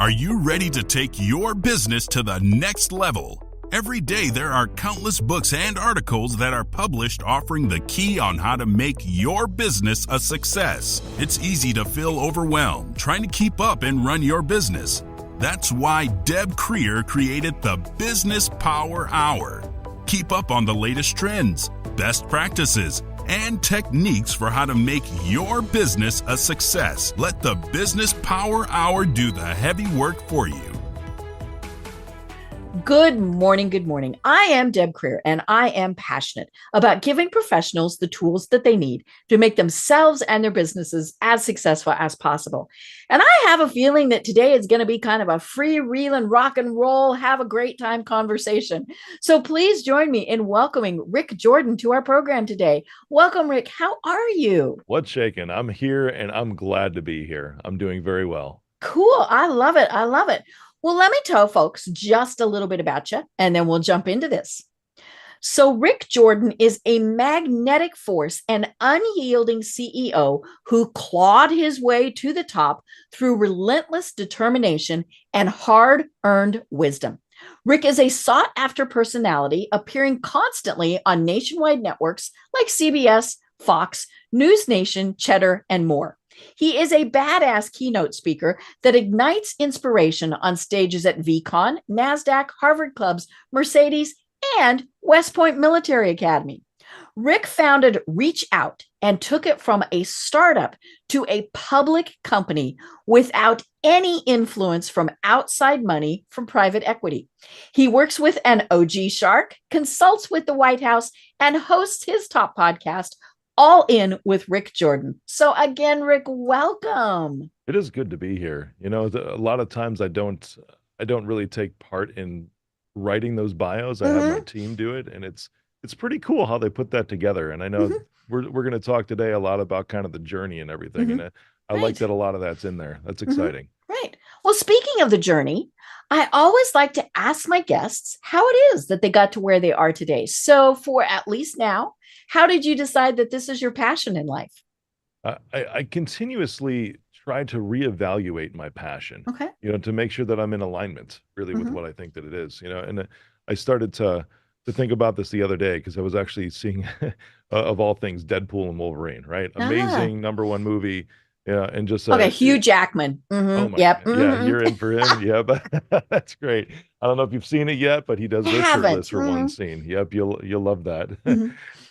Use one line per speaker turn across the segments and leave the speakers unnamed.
Are you ready to take your business to the next level? Every day there are countless books and articles that are published offering the key on how to make your business a success. It's easy to feel overwhelmed trying to keep up and run your business. That's why Deb Creer created the Business Power Hour. Keep up on the latest trends, best practices, and techniques for how to make your business a success. Let the Business Power Hour do the heavy work for you.
Good morning. Good morning. I am Deb Creer, and I am passionate about giving professionals the tools that they need to make themselves and their businesses as successful as possible. And I have a feeling that today is going to be kind of a freewheeling rock and roll, have a great time conversation. So please join me in welcoming Rick Jordan to our program today. Welcome, Rick. How are you?
What's shaking? I'm here and I'm glad to be here. I'm doing very well.
Cool. I love it. I love it. Well, let me tell folks just a little bit about you, and then we'll jump into this. So Rick Jordan is a magnetic force and unyielding CEO who clawed his way to the top through relentless determination and hard-earned wisdom. Rick is a sought-after personality appearing constantly on nationwide networks like CBS, Fox, NewsNation, Cheddar, and more. He is a badass keynote speaker that ignites inspiration on stages at VeeCon, NASDAQ, Harvard Clubs, Mercedes, and West Point Military Academy. Rick founded ReachOut and took it from a startup to a public company without any influence from outside money from private equity. He works with an OG shark, consults with the White House, and hosts his top podcast, All In with Rick Jordan. So again, Rick, welcome.
It is good to be here. You know, a lot of times I don't really take part in writing those bios. I have my team do it, and it's pretty cool how they put that together. And I know we're going to talk today a lot about kind of the journey and everything. And I like that a lot of that's in there. That's exciting.
Right. Well, speaking of the journey, I always like to ask my guests how it is that they got to where they are today. So for at least now, how did you decide that this is your passion in life?
I continuously try to reevaluate my passion, you know, to make sure that I'm in alignment really with what I think that it is, you know. And I started to think about this the other day because I was actually seeing, of all things, Deadpool and Wolverine, right? Amazing #1 movie. Yeah, and just
Hugh Jackman.
Oh my, yeah, you're in for him. Yeah, but that's great. I don't know if you've seen it yet, but he does go shirtless for one scene. Yep, you'll love that.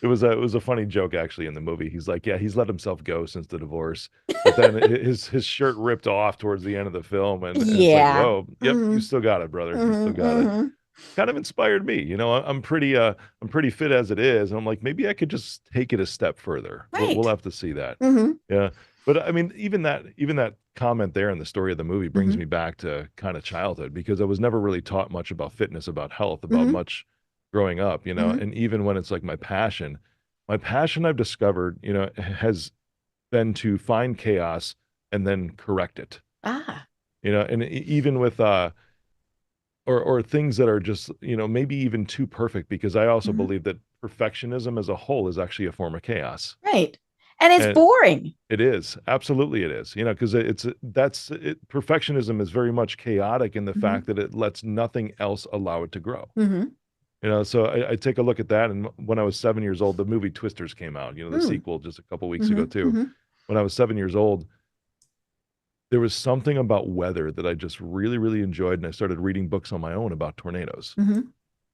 It was a funny joke actually in the movie. He's like, yeah, he's let himself go since the divorce, but then his shirt ripped off towards the end of the film, and it's like, whoa, yep, you still got it, brother. You still got it. Kind of inspired me. You know, I'm pretty fit as it is, and I'm like, maybe I could just take it a step further. We'll have to see that. Yeah. But I mean, even that comment there in the story of the movie brings me back to kind of childhood, because I was never really taught much about fitness, about health, about much growing up, you know. And even when it's like my passion I've discovered, you know, has been to find chaos and then correct it. You know, and even with or things that are just, you know, maybe even too perfect, because I also believe that perfectionism as a whole is actually a form of chaos.
Right. And it's boring.
It is. Absolutely it is. You know, because perfectionism is very much chaotic in the fact that it lets nothing else allow it to grow. You know, so I take a look at that. And when I was 7 years old, the movie Twisters came out, you know, the sequel just a couple weeks ago too. When I was 7 years old, there was something about weather that I just really, really enjoyed. And I started reading books on my own about tornadoes.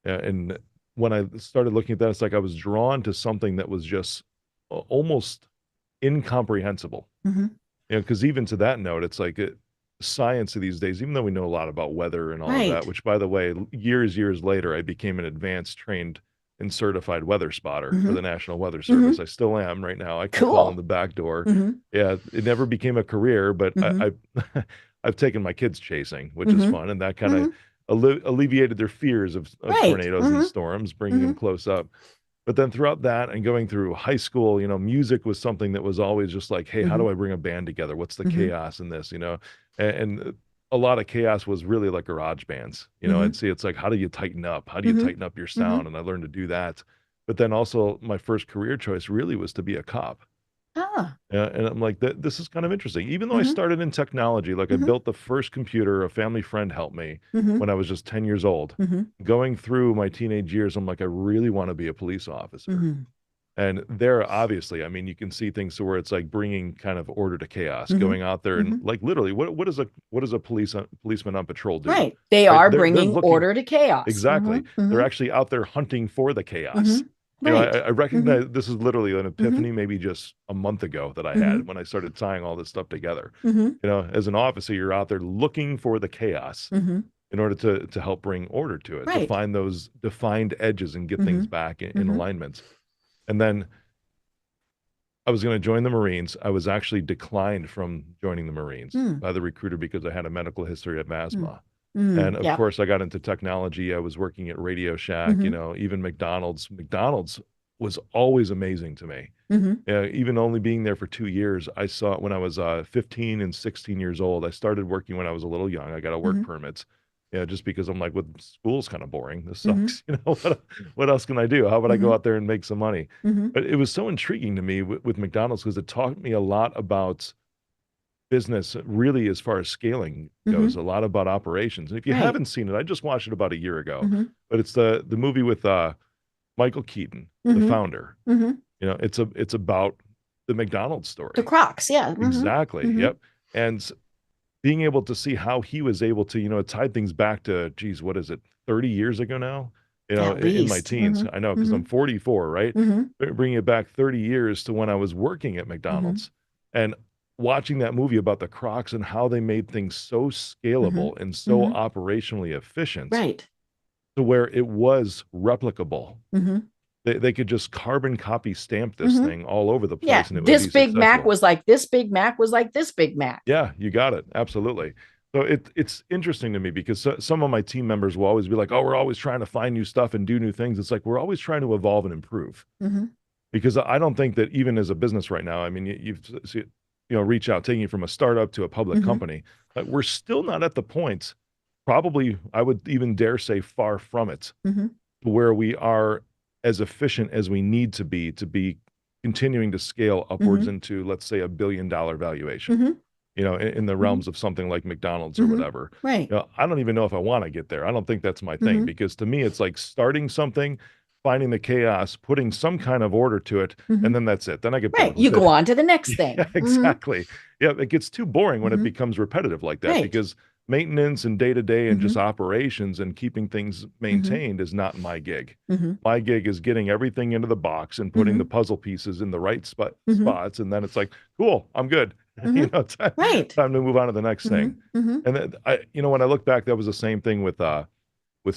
And when I started looking at that, it's like I was drawn to something that was just almost incomprehensible. You know, because even to that note, it's like science these days, even though we know a lot about weather and all of that, which, by the way, years later, I became an advanced trained and certified weather spotter for the National Weather Service. I still am right now. I can fall in the back door. Yeah, it never became a career, but I've taken my kids chasing, which is fun, and that kind of alleviated their fears of tornadoes and storms, bringing them close up. But then throughout that and going through high school, you know, music was something that was always just like, hey, how do I bring a band together? What's the chaos in this, you know? And a lot of chaos was really like garage bands. You know, I'd see it's like, how do you tighten up? How do you tighten up your sound? And I learned to do that. But then also my first career choice really was to be a cop.
Ah.
And I'm like, this is kind of interesting. Even though I
Mm-hmm.
started in technology, like I
Mm-hmm.
built the first computer, a family friend helped me
Mm-hmm.
when I was just 10 years old.
Mm-hmm.
Going through my teenage years, I'm like, I really want to be a police officer.
Mm-hmm.
And there, obviously, I mean, you can see things to where it's like bringing kind of order to chaos,
Mm-hmm.
going out there and
Mm-hmm.
like literally, what does a policeman on patrol do?
Right. They
Right?
are
They're
bringing
looking.
order to chaos. Mm-hmm.
Exactly. They're
Mm-hmm.
actually out there hunting for the
Mm-hmm.
chaos.
Right.
I
Mm-hmm.
recognize this is literally an
Mm-hmm.
epiphany, maybe just a month ago that I
Mm-hmm.
had when I started tying all this stuff together.
Mm-hmm.
As an officer, you're out there looking for the chaos
Mm-hmm.
in order to help bring order to it, to
Right.
find those defined edges and get
Mm-hmm.
things back in
Mm-hmm.
alignments. And then I was going to join the Marines. I was actually declined from joining the Marines
Mm.
by the recruiter because I had a medical history of
Mm.
asthma.
Mm.
And of
Yeah.
course, I got into technology. I was working at Radio Shack,
Mm-hmm.
even McDonald's. McDonald's was always amazing to me.
Mm-hmm.
Even only being there for 2 years, I saw it when I was 15 and 16 years old. I started working when I was a little young. I got a work
Mm-hmm.
permits, just because I'm like, well, school's kind of boring. This
Mm-hmm.
sucks. What else can I do? How about I go
Mm-hmm.
out there and make some money?
Mm-hmm.
But it was so intriguing to me with McDonald's because it taught me a lot about business, really, as far as scaling
Mm-hmm.
goes, a lot about operations. And if you
Right.
haven't seen it, I just watched it about a year ago,
Mm-hmm.
but it's the movie with Michael Keaton, the
Mm-hmm.
founder.
Mm-hmm.
It's about the McDonald's
The
story.
Crocs. Yeah. Mm-hmm.
Exactly.
Mm-hmm.
Yep. And being able to see how he was able to, tie things back to, geez, what is it, 30 years ago now?
At
In my
least.
teens,
Mm-hmm.
I know because
Mm-hmm.
I'm 44, right?
Mm-hmm.
Bringing it back 30 years to when I was working at
Mm-hmm.
McDonald's and watching that movie about the Crocs and how they made things so
Mm-hmm.
scalable and so
Mm-hmm.
operationally efficient
Right.
to where it was replicable.
Mm-hmm.
They could just carbon copy stamp this
Mm-hmm.
thing all over the
Yeah.
place and it would
This
be
Big Mac
successful.
was like this Big Mac was like this Big Mac.
Yeah, you got it. Absolutely. So it's interesting to me because some of my team members will always be like, "Oh, we're always trying to find new stuff and do new things." It's like we're always trying to evolve and improve.
Mm-hmm.
Because I don't think that even as a business right now, I mean, you've see, reach out, taking it from a startup to a public
Mm-hmm.
company, we're still not at the point, probably, I would even dare say far from it,
Mm-hmm.
where we are as efficient as we need to be continuing to scale upwards
Mm-hmm.
into, let's say, $1 billion valuation,
Mm-hmm.
in the
Mm-hmm.
realms of something like McDonald's or
Mm-hmm.
whatever.
Right.
I don't even know if I want to get there. I don't think that's my thing
Mm-hmm.
because to me, it's like starting something, finding the chaos, putting some kind of order to it,
Mm-hmm.
and then that's it. Then I get
Right.
bored
You
with
go
it.
on to the next thing.
Yeah,
Mm-hmm.
exactly. Yeah, it gets too boring when it
Mm-hmm.
becomes repetitive like that
Right.
because maintenance and day to day and just
Mm-hmm.
operations and keeping things
Mm-hmm.
maintained is not my gig.
Mm-hmm.
My gig is getting everything into the box and putting the puzzle pieces in the right
Mm-hmm.
spots. And then it's like, cool, I'm good.
Mm-hmm. Right.
Time to move on to the next thing.
Mm-hmm. Mm-hmm.
And then when I look back, that was the same thing with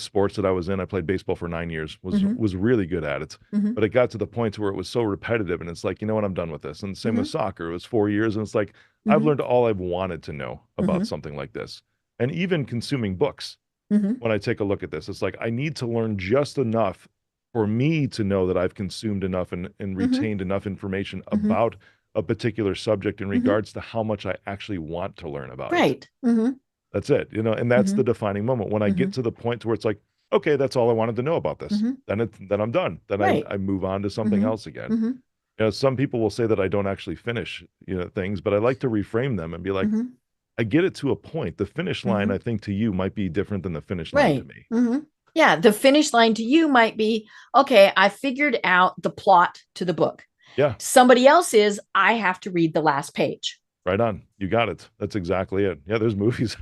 sports that I was in. I played baseball for 9 years,
Mm-hmm.
was really good at it.
Mm-hmm.
But it got to the point where it was so repetitive and it's like, you know what, I'm done with this. And same with soccer. It was 4 years and it's like, I've
Mm-hmm.
learned all I've wanted to know
Mm-hmm.
about something like this. And even consuming books,
Mm-hmm.
when I take a look at this, it's like I need to learn just enough for me to know that I've consumed enough and
Mm-hmm.
retained enough information
Mm-hmm.
about a particular subject in
Mm-hmm.
regards to how much I actually want to learn about it.
Right. Mm-hmm.
That's it, and that's
Mm-hmm.
the defining moment when I
Mm-hmm.
get to the point to where it's like, okay, that's all I wanted to know about this.
Mm-hmm.
Then I'm done. Then
Right.
I move on to something
Mm-hmm.
else again.
Mm-hmm.
Some people will say that I don't actually finish, things, but I like to reframe them and be like,
Mm-hmm.
I get it to a point. The finish line,
Mm-hmm.
I think, to you might be different than the finish line to
Right.
me.
Mm-hmm. Yeah. The finish line to you might be, okay, I figured out the plot to the book.
Yeah,
Somebody else is, I have to read the last page.
right on. You got it. That's exactly it. Yeah, there's movies.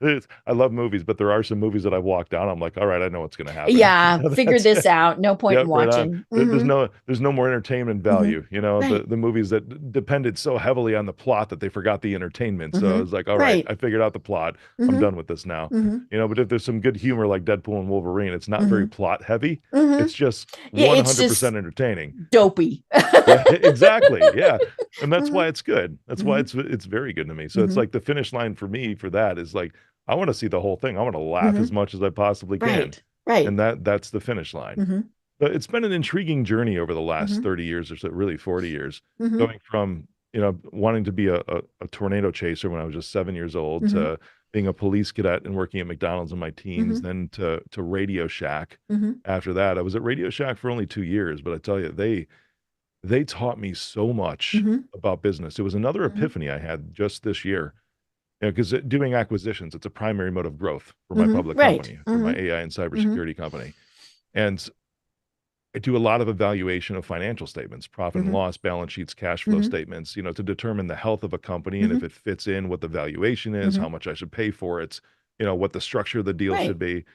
I love movies, but there are some movies that I've walked down. I'm like, all right, I know what's going to happen.
Yeah. Figure
That's
this
it.
out. No point in
Yep, right on.
watching.
There's
Mm-hmm.
no more entertainment
Mm-hmm.
value.
Right.
The movies that depended so heavily on the plot that they forgot the entertainment. So
Mm-hmm.
it's like, all right,
Right.
I figured out the plot. I'm
Mm-hmm.
done with this now.
Mm-hmm.
But if there's some good humor like Deadpool and Wolverine, it's not very
Mm-hmm.
plot heavy.
Mm-hmm.
It's just
Yeah. It's just
100% entertaining.
dopey.
Yeah, exactly. Yeah. And that's
Mm-hmm.
why it's good. That's why
Mm-hmm.
it's very good to me. So it's
Mm-hmm.
like the finish line for me for that is like I want to see the whole thing. I want to laugh
Mm-hmm.
as much as I possibly can.
Right. Right.
And that's the finish line.
Mm-hmm.
But it's been an intriguing journey over the last
Mm-hmm.
30 years or so, really 40 years,
Mm-hmm.
going from, wanting to be a tornado chaser when I was just 7 years old
Mm-hmm.
to being a police cadet and working at McDonald's in my teens,
Mm-hmm.
then to Radio Shack.
Mm-hmm.
After that, I was at Radio Shack for only 2 years, but I tell you, they taught me so much about business. It was another epiphany I had just this year. You know, because doing acquisitions, it's a primary mode of growth for my public
Right.
company, for my AI and cybersecurity company. And I do a lot of evaluation of financial statements, profit and loss, balance sheets, cash flow statements, you know, to determine the health of a company and if it fits in, what the valuation is, how much I should pay for it, you know, what the structure of the deal should be.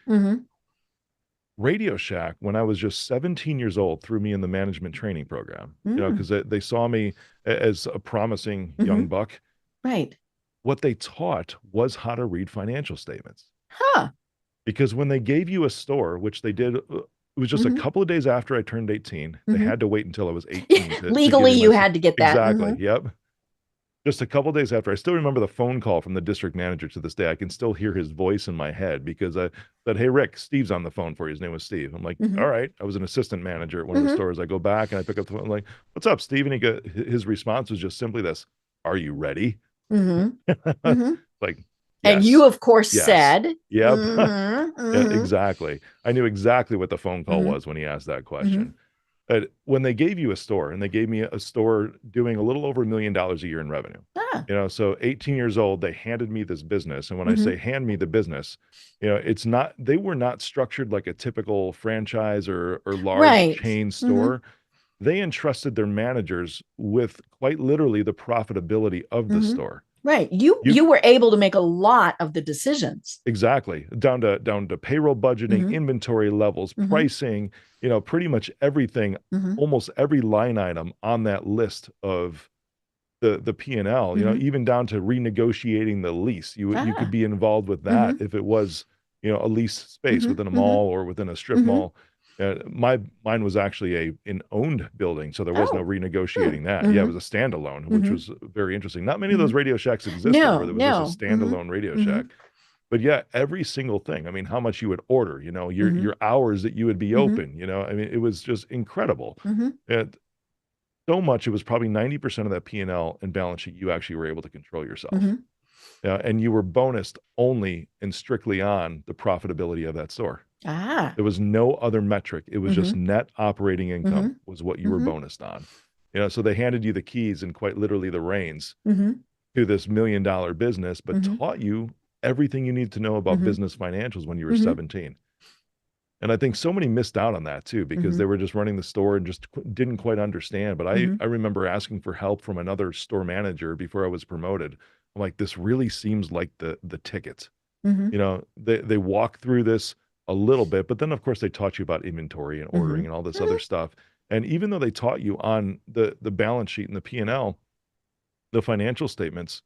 Radio Shack, when I was just 17 years old, threw me in the management training program, you know, because they saw me as a promising young buck.
Right.
What they taught was how to read financial statements.
Huh.
Because when they gave you a store, which they did, it was just a couple of days after I turned 18. They had to wait until I was 18 to
Legally,
give me
you
my
had to get that.
exactly. Yep. Just a couple of days after, I still remember the phone call from the district manager to this day. I can still hear his voice in my head because I said, "Hey, Rick, Steve's on the phone for you." His name was Steve. I'm like, "All right." I was an assistant manager at one of the stores. I go back and I pick up the phone. I'm like, "What's up, Steve?" And his response was just simply this: "Are you ready?" Like,
And
yes,
you, of course,
yes,
said,
yep, yeah, exactly. I knew exactly what the phone call was when he asked that question. But when they gave you a store, and they gave me a store doing a little over $1 million a year in revenue, you know, so 18 years old, they handed me this business. And when I say hand me the business, you know, they were not structured like a typical franchise or large chain store. They entrusted their managers with quite literally the profitability of the store.
Right. You were able to make a lot of the decisions.
Exactly. Down to payroll budgeting, inventory levels, pricing, you know, pretty much everything, almost every line item on that list of the P&L, you know, even down to renegotiating the lease. You could be involved with that if it was, you know, a lease space within a mall or within a strip mall. Mine was actually an owned building, so there was no renegotiating that. Yeah, it was a standalone, which was very interesting. Not many of those Radio Shacks existed where there was just a standalone Radio Shack. But yeah, every single thing. I mean, how much you would order, you know, your hours that you would be open, you know. I mean, it was just incredible. And so much, it was probably 90% of that P&L and balance sheet you actually were able to control yourself. And you were bonused only and strictly on the profitability of that store. There was no other metric. It was just net operating income was what you were bonused on. You know, so they handed you the keys and quite literally the reins to this $1 million business, but taught you everything you need to know about business financials when you were 17. And I think so many missed out on that too, because they were just running the store and just didn't quite understand. But I remember asking for help from another store manager before I was promoted. I'm like, this really seems like the ticket. You know, they walk through this a little bit, but then of course they taught you about inventory and ordering and all this other stuff. And even though they taught you on the balance sheet and the P&L, the financial statements,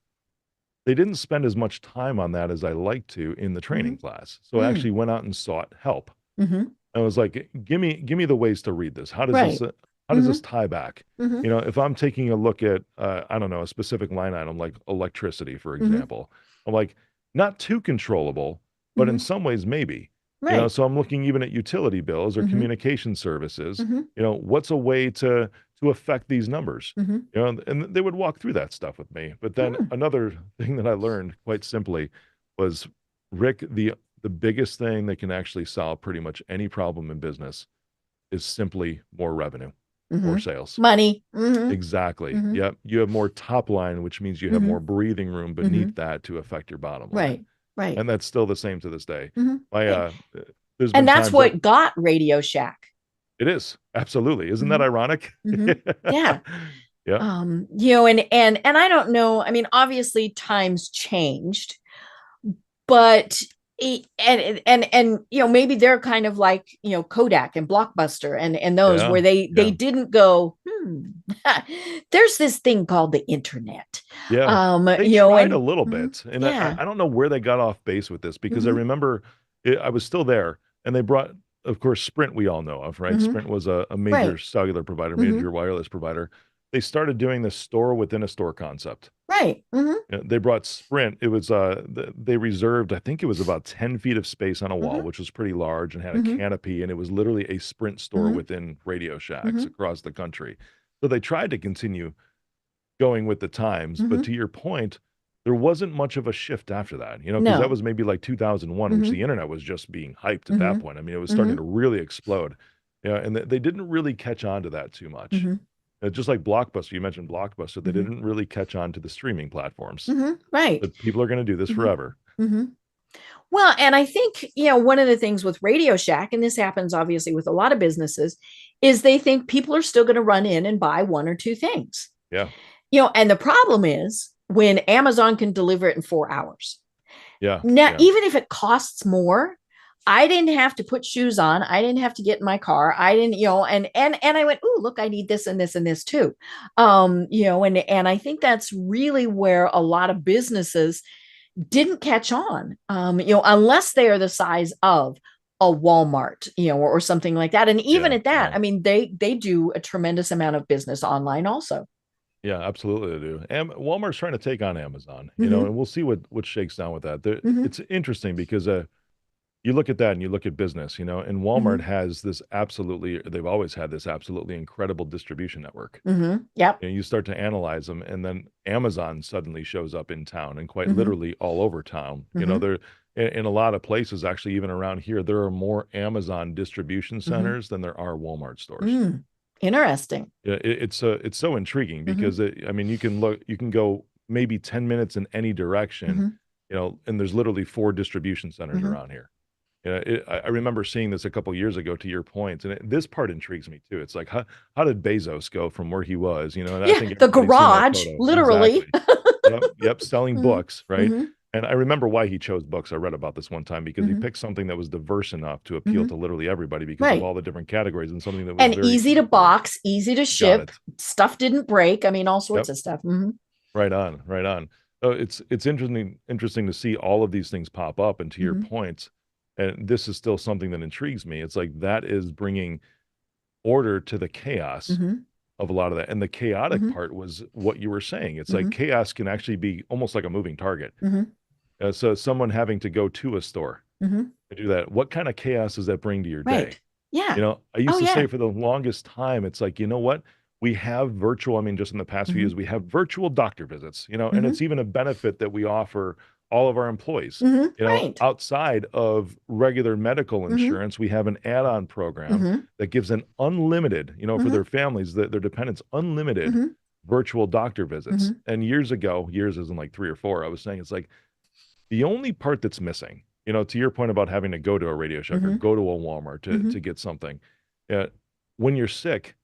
they didn't spend as much time on that as I liked to in the training class. So I actually went out and sought help. I was like, give me the ways to read this. How does this tie back? You know, if I'm taking a look at, I don't know, a specific line item like electricity, for example, I'm like, not too controllable, but in some ways maybe. You know, so I'm looking even at utility bills or communication services. You know, what's a way to affect these numbers? You know, and they would walk through that stuff with me. But then another thing that I learned quite simply was, Rick, the biggest thing that can actually solve pretty much any problem in business is simply more revenue, more sales.
Money.
Exactly. Yep. You have more top line, which means you have more breathing room beneath that to affect your bottom line.
Right.
And that's still the same to this day.
And that's what got Radio Shack.
It is. Absolutely. Isn't that ironic?
Yeah.
Yeah.
You know, and I don't know. I mean, obviously times changed, but and you know, maybe they're kind of like, you know, Kodak and Blockbuster and those where they didn't go, there's this thing called the internet.
Yeah. They
you know,
tried a little bit. And
yeah.
I don't know where they got off base with this, because I remember I was still there and they brought, of course, Sprint, we all know of, right? Sprint was a major cellular provider, major wireless provider. They started doing this store within a store concept.
Right.
They brought Sprint. It was they reserved, I think it was about 10 feet of space on a wall, which was pretty large and had a canopy, and it was literally a Sprint store within Radio Shacks across the country. So they tried to continue going with the times, but to your point, there wasn't much of a shift after that, you know, because that was maybe like 2001, which the internet was just being hyped at that point. I mean, it was starting to really explode, you know, and they didn't really catch on to that too much. Just like Blockbuster, you mentioned Blockbuster, they didn't really catch on to the streaming platforms.
Right.
But people are going to do this forever.
Well, and I think, one of the things with Radio Shack, and this happens obviously with a lot of businesses, is they think people are still going to run in and buy one or two things.
Yeah.
And the problem is when Amazon can deliver it in 4 hours.
Yeah.
Now, even if it costs more, I didn't have to put shoes on. I didn't have to get in my car. I didn't, and I went, oh, look, I need this and this and this too. And I think that's really where a lot of businesses didn't catch on, unless they are the size of a Walmart, or something like that. And even at that, I mean, they do a tremendous amount of business online also.
Yeah, absolutely they do. And Walmart's trying to take on Amazon, and we'll see what shakes down with that. It's interesting because you look at that and you look at business, and Walmart has this they've always had this absolutely incredible distribution network.
Yep.
You start to analyze them, and then Amazon suddenly shows up in town, and quite literally all over town. They're in a lot of places, actually, even around here, there are more Amazon distribution centers than there are Walmart stores.
Interesting.
Yeah, it's so intriguing because you can go maybe 10 minutes in any direction, and there's literally 4 distribution centers around here. I remember seeing this a couple of years ago, to your point, and this part intrigues me too. It's like, how did Bezos go from where he was? And I think
the garage, literally.
Exactly. Yep, selling books, right? And I remember why he chose books. I read about this one time because he picked something that was diverse enough to appeal to literally everybody because of all the different categories, and something that was
and easy to box, easy to ship. Stuff didn't break. I mean, all sorts of stuff.
Right on. So it's interesting to see all of these things pop up. And to your points, and this is still something that intrigues me. It's like that is bringing order to the chaos of a lot of that. And the chaotic part was what you were saying. It's like chaos can actually be almost like a moving target. So someone having to go to a store to do that, what kind of chaos does that bring to your day?
Yeah.
I used to say for the longest time, it's like, you know what? We have virtual, just in the past few years, we have virtual doctor visits, and it's even a benefit that we offer all of our employees, outside of regular medical insurance. We have an add-on program that gives an unlimited, for their families, their dependents, unlimited virtual doctor visits. And years isn't like 3 or 4, I was saying, it's like the only part that's missing, to your point about having to go to a Radio Shack or go to a Walmart to get something. When you're sick,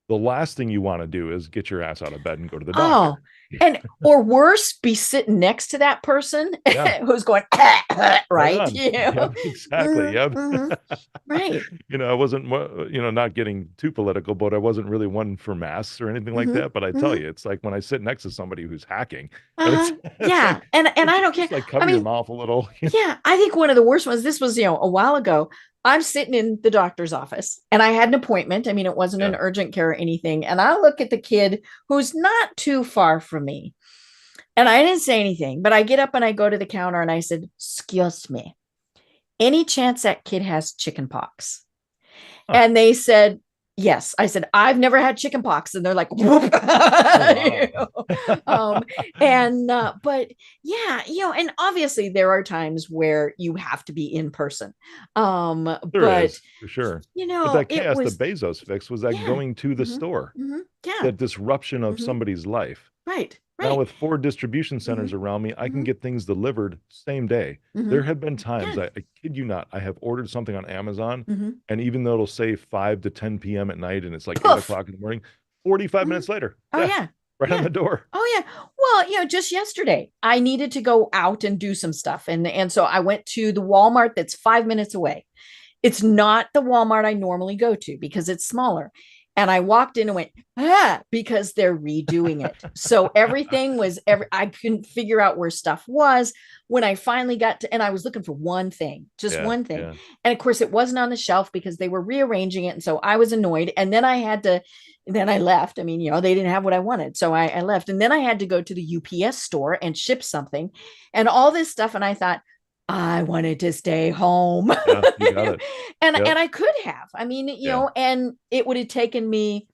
the last thing you want to do is get your ass out of bed and go to the doctor. Or worse,
be sitting next to that person who's going, right?
Yep, exactly. Yep.
Right.
I wasn't, not getting too political, but I wasn't really one for masks or anything like that. But I tell you, it's like when I sit next to somebody who's hacking. It's
like, and I don't care.
Like cover your mouth a little.
I think one of the worst ones, this was, a while ago. I'm sitting in the doctor's office and I had an appointment. It wasn't an urgent care or anything. And I look at the kid who's not too far from me. And I didn't say anything, but I get up and I go to the counter and I said, "Excuse me, any chance that kid has chicken pox?" And they said, "Yes." I said, "I've never had chicken pox." And they're like, whoop. But and obviously there are times where you have to be in person.
There is, for sure. But that chaos that Bezos fixed was that going to the store, that disruption of somebody's life.
Right.
Now with 4 distribution centers around me, I can get things delivered same day. There have been times, I kid you not, I have ordered something on Amazon, and even though it'll say 5 to 10 p.m. at night, and it's like 8 o'clock in the morning, 45 minutes later. Right on the door.
Well, just yesterday, I needed to go out and do some stuff. And so I went to the Walmart that's 5 minutes away. It's not the Walmart I normally go to because it's smaller. And I walked in and went, because they're redoing it. So everything was, I couldn't figure out where stuff was when I finally got to, and I was looking for one thing, just one thing. Yeah. And of course it wasn't on the shelf because they were rearranging it. And so I was annoyed. And then then I left. They didn't have what I wanted. So I left. And then I had to go to the UPS store and ship something and all this stuff. And I thought, I wanted to stay home.
Yeah, you got it.
And I could have, and it would have taken me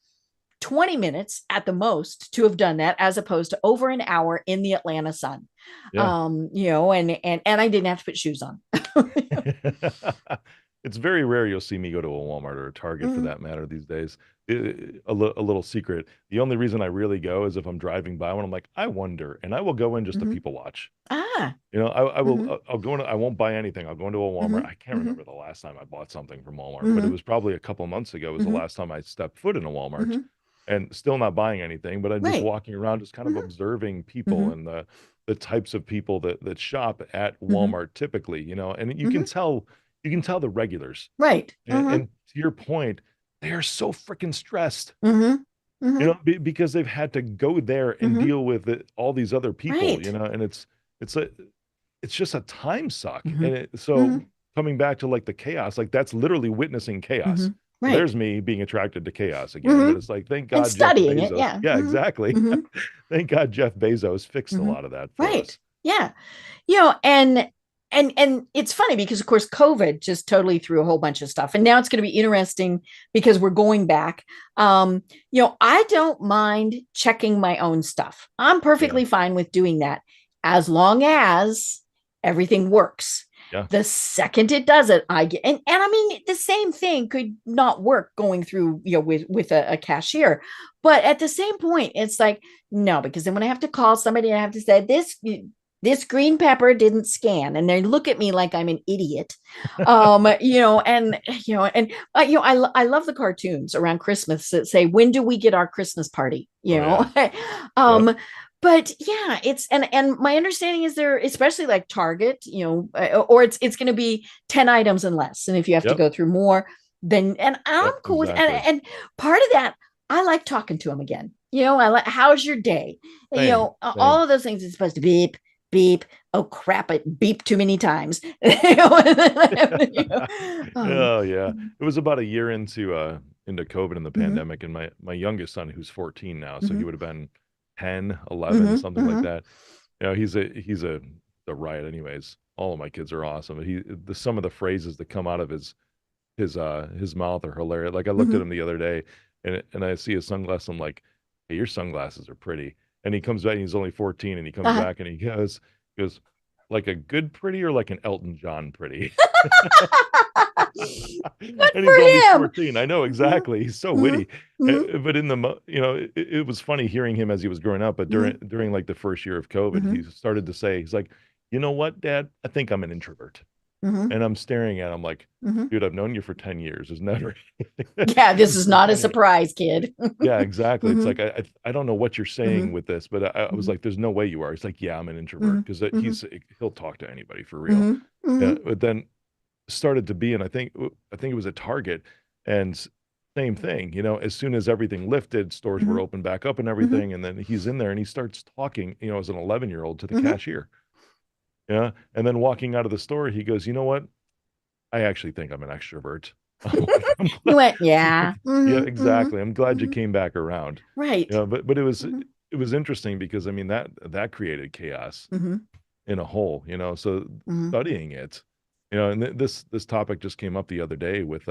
20 minutes at the most to have done that, as opposed to over an hour in the Atlanta sun. And I didn't have to put shoes on.
it's very rare you'll see me go to a Walmart or a Target for that matter these days. A little secret. The only reason I really go is if I'm driving by one, I'm like, I wonder, and I will go in just to people watch.
Ah.
You know, I will, I'll go into, I won't buy anything. I'll go into a Walmart. I can't
Mhm.
remember the last time I bought something from Walmart, but it was probably a couple of months ago was the last time I stepped foot in a Walmart, and still not buying anything, but I'm just
Right.
walking around, just kind of observing people and the types of people that shop at
Mhm.
Walmart typically, you know, and
Mhm.
you can tell the regulars.
Right.
And to your point, they are so freaking stressed,
Mhm.
you
Mhm.
know, because they've had to go there and
Mhm.
deal with all these other people, you
Right.
know, and it's a it's just a time suck. And
Mhm.
so
Mhm.
coming back to like the chaos, like that's literally witnessing chaos.
Mhm.
So
Right.
there's me being attracted to chaos again, but
Mhm.
it's like, thank
And
God Jeff
studying it,
Bezos.
yeah.
Yeah, exactly.
Mhm.
Thank God Jeff Bezos fixed a
Mhm.
lot of that for
Right.
us.
Yeah. You know, and it's funny because of course COVID just totally threw a whole bunch of stuff. And now it's going to be interesting because we're going back. You know, I don't mind checking my own stuff. I'm
Yeah.
perfectly fine with doing that as long as everything works.
Yeah.
The second it does it, I get and I mean the same thing could not work going through, you know, with a cashier. But at the same point, it's like, no, because then when I have to call somebody, I have to say this green pepper didn't scan, and they look at me like I'm an idiot. You know, and you know, I love the cartoons around Christmas that say, when do we get our Christmas party, you
Oh
know?
yeah. Yep.
um but yeah, it's and my understanding is there, especially like Target, you know, or it's going to be 10 items and less, and if you have to
Yep.
go through more, then and I'm
Yep.
cool with
Exactly.
and part of that, I like talking to them again. You know, I like, how's your day? You
Same.
know, all
Same.
of those things are supposed to beep, beep. Oh crap! It beeped too many times. You know,
Oh yeah. It was about a year into COVID and the
mhm,
pandemic, and my youngest son, who's 14 now, so he
mhm,
would have been 10, 11,
mhm,
something like
mhm,
that. You know, he's a riot anyways. All of my kids are awesome. Some of the phrases that come out of his mouth are hilarious. Like I looked at
mhm.
him the other day and I see his sunglasses. I'm like, hey, your sunglasses are pretty. And he comes back, he's only 14, and he comes
Uh-huh.
back and he goes, like a good pretty or like an Elton John pretty?
Good
And he's only
for him.
14. I know
Mhm,
exactly. He's so
mhm,
witty.
mhm,
But you know, it was funny hearing him as he was growing up. But
mhm,
during like the first year of COVID, he
mhm,
started to say, he's like, you know what, Dad? I think I'm an introvert.
mhm,
And I'm staring at him like,
mhm.
dude, I've known you for 10 years. There's never
Yeah, this is
for
not a
10 years.
surprise, kid.
Yeah, exactly. It's
Mhm,
like I don't know what you're saying
mhm,
with this, but I was
mhm,
like, there's no way you are. He's like, yeah, I'm an introvert
mhm,
because
mhm,
he'll talk to anybody for real.
mhm,
Yeah,
mhm,
but then started to be, and I think it was at Target, and same thing. You know, as soon as everything lifted, stores were
mhm,
open back up and
mhm,
everything, and then he's in there and he starts talking, you know, as an 11-year-old to the
mhm.
cashier. Yeah, and then walking out of the store, he goes, you know what? I actually think I'm an extrovert. I'm like,
You went, yeah.
yeah,
Mhm, mhm,
exactly. I'm glad you
mhm.
came back around. You
Right.
know, but
Mhm,
it was interesting because I mean that created chaos
mhm,
in a whole, you know. So
mhm,
studying it, you know, and this topic just came up the other day with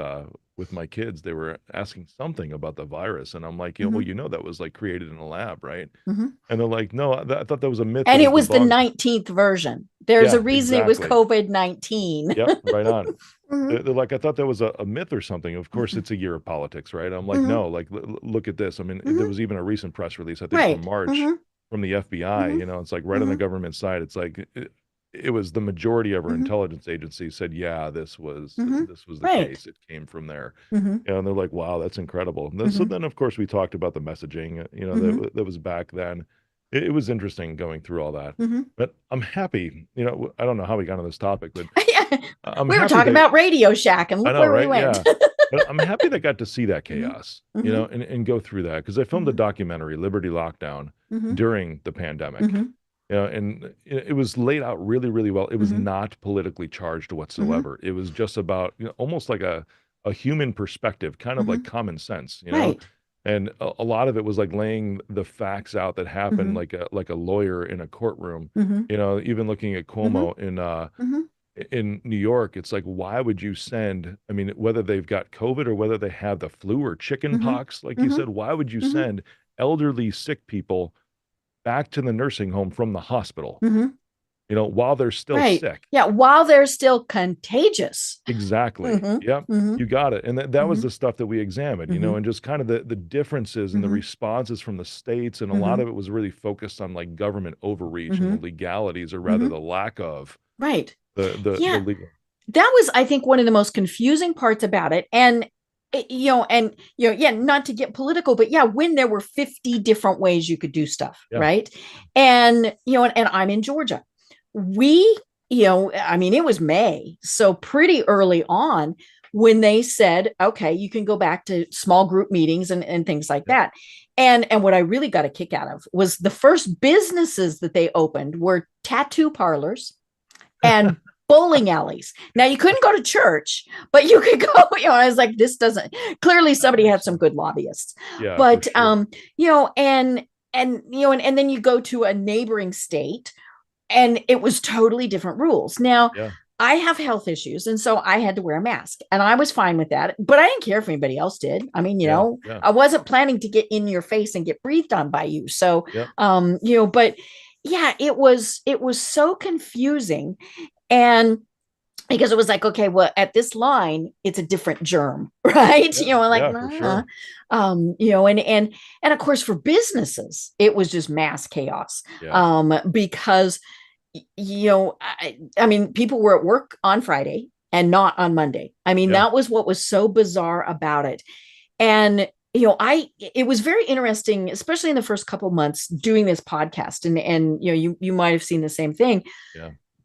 my kids. They were asking something about the virus, and I'm like, you know, well,
mhm,
you know, that was like created in a lab, right?
mhm.
And they're like, no, I thought that was a myth that
And
was
it was the
debunked.
19th version. There's a
Yeah,
reason it was
exactly.
COVID-19.
Yep, right on.
Mhm,
They're like, "I thought that was a myth or something." Of course,
mhm,
it's a year of politics, right? I'm like,
mhm,
"No, like, look at this." I mean, there
mhm.
was even a recent press release, I think from
Right.
March,
Mhm,
from the FBI,
mhm,
you know, it's like right on the
mhm,
government side, it's like it was the majority of our
mhm,
intelligence agencies said, "Yeah,
mhm.
this was the
Right.
case. It came from there."
Mhm,
You know, and they're like, "Wow, that's incredible." And then, so
mhm,
then, of course, we talked about the messaging, you know,
mhm,
that was back then. It was interesting going through all that.
mhm.
But I'm happy, you know, I don't know how we got on this topic, but
Yeah.
I'm
We were
happy
talking
that
about Radio Shack, and
I
look
know,
where we
right?
went.
Yeah. But I'm happy that I got to see that
Mhm,
chaos, you know,
mhm,
and go through that because I filmed a
mhm,
documentary, Liberty Lockdown,
mhm,
during the pandemic.
mhm,
You know, and it was laid out really, really well. It was
mhm,
not politically charged
mhm,
whatsoever. It was just about, you know, almost like a human perspective, kind of like
mhm.
common sense, you know.
Right.
And a lot of it was like laying the facts out that happened
Mhm,
like a lawyer in a courtroom,
mhm,
you know, even looking at
mhm,
Cuomo
mhm,
in New York, it's like, why would you send, I mean, whether they've got COVID or whether they have the flu or chicken
mhm,
pox, like you
mhm,
said, why would you
mhm,
send elderly, sick people back to the nursing home from the hospital?
mhm.
while they're still
Right.
sick.
Yeah, while they're still contagious.
Exactly. Yep. You got it. And that was the stuff that we examined, and just kind of the differences and the responses from the states. And a lot of it was really focused on like government overreach and the legalities, or rather the lack of
Right.
the
Yeah.
legal.
That was, I think, one of the most confusing parts about it. And yeah, not to get political, but yeah, when there were 50 different ways you could do stuff, right? And and I'm in Georgia. We, I mean, it was May, so pretty early on when they said, okay, you can go back to small group meetings and things like that. And what I really got a kick out of was the first businesses that they opened were tattoo parlors and bowling alleys. Now you couldn't go to church, but you could go, I was like, this doesn't, clearly somebody had some good lobbyists.
Yeah,
but
for sure.
and then you go to a neighboring state and it was totally different rules. Now I have health issues, and so I had to wear a mask, and I was fine with that, but I didn't care if anybody else did. I mean, I wasn't planning to get in your face and get breathed on by you. So but yeah, it was so confusing. And because it was like, okay, well, at this line, it's a different germ, right?
For sure.
And of course, for businesses, it was just mass chaos. Because I mean, people were at work on Friday and not on Monday. I mean, that was what was so bizarre about it. And it was very interesting, especially in the first couple months doing this podcast, and you might have seen the same thing.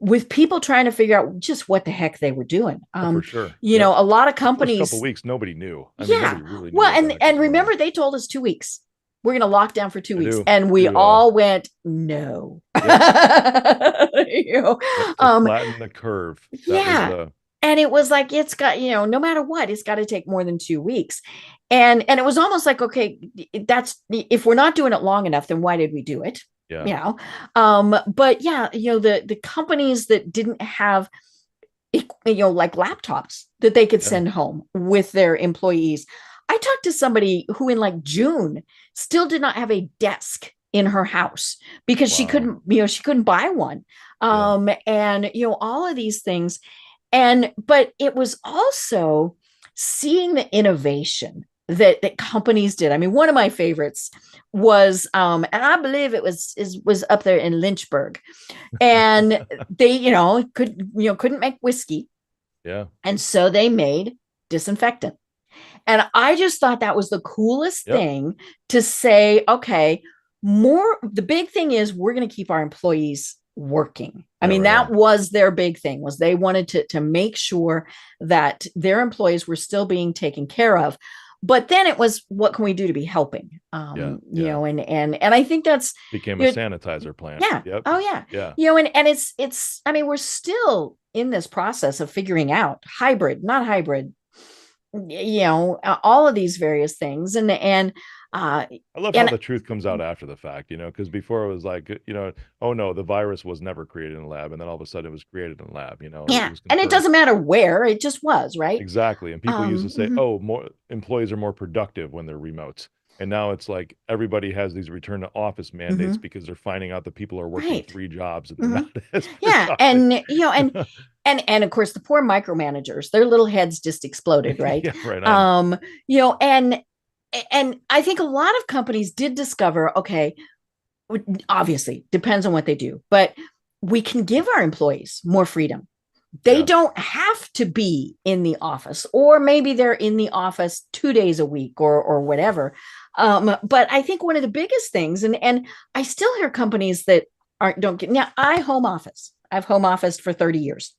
With people trying to figure out just what the heck they were doing.
For sure.
A lot of companies.
The first couple weeks, nobody knew. I mean, nobody really knew.
Well, and remember, they told us 2 weeks. We're going to lock down for 2 weeks. And we all went, no.
Flatten the curve.
And it was like, it's got, no matter what, it's got to take more than 2 weeks. And it was almost like, okay, if we're not doing it long enough, then why did we do it? But the companies that didn't have like laptops that they could send home with their employees. I talked to somebody who in like June still did not have a desk in her house because she couldn't buy one. And all of these things. But it was also seeing the innovation that companies did. I mean, one of my favorites was, and I believe it was up there in Lynchburg, and they, couldn't make whiskey. And so they made disinfectant. And I just thought that was the coolest thing to say, okay, the big thing is we're going to keep our employees working. I mean, that was their big thing, was they wanted to make sure that their employees were still being taken care of. But then it was, what can we do to be helping? And I think that's
became a sanitizer plant.
Oh yeah. And it's, I mean, we're still in this process of figuring out hybrid, not hybrid, all of these various things. And
I love how the truth comes out after the fact, because before it was like, oh no, the virus was never created in a lab. And then all of a sudden it was created in a lab,
and it doesn't matter where, it just was, right?
Exactly. And people used to say, oh, more employees are more productive when they're remote. And now it's like everybody has these return to office mandates because they're finding out that people are working 3 jobs and they're not as productive. And of course the poor micromanagers, their little heads just exploded, right? And I think a lot of companies did discover, okay, obviously depends on what they do, but we can give our employees more freedom. They don't have to be in the office, or maybe they're in the office 2 days a week or whatever. But I think one of the biggest things, and I still hear companies that don't get, now I've home officed for 30 years.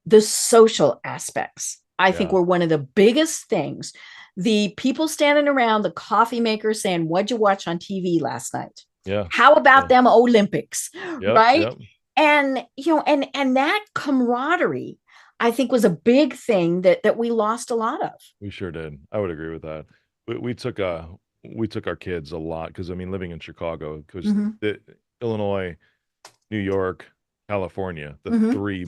The social aspects, I think, were one of the biggest things. The people standing around the coffee maker saying, what'd you watch on TV last night? How about them Olympics? Right. And, and that camaraderie, I think, was a big thing that we lost a lot of. We sure did. I would agree with that. We took our kids a lot, because I mean, living in Chicago, because Illinois, New York, California, the 3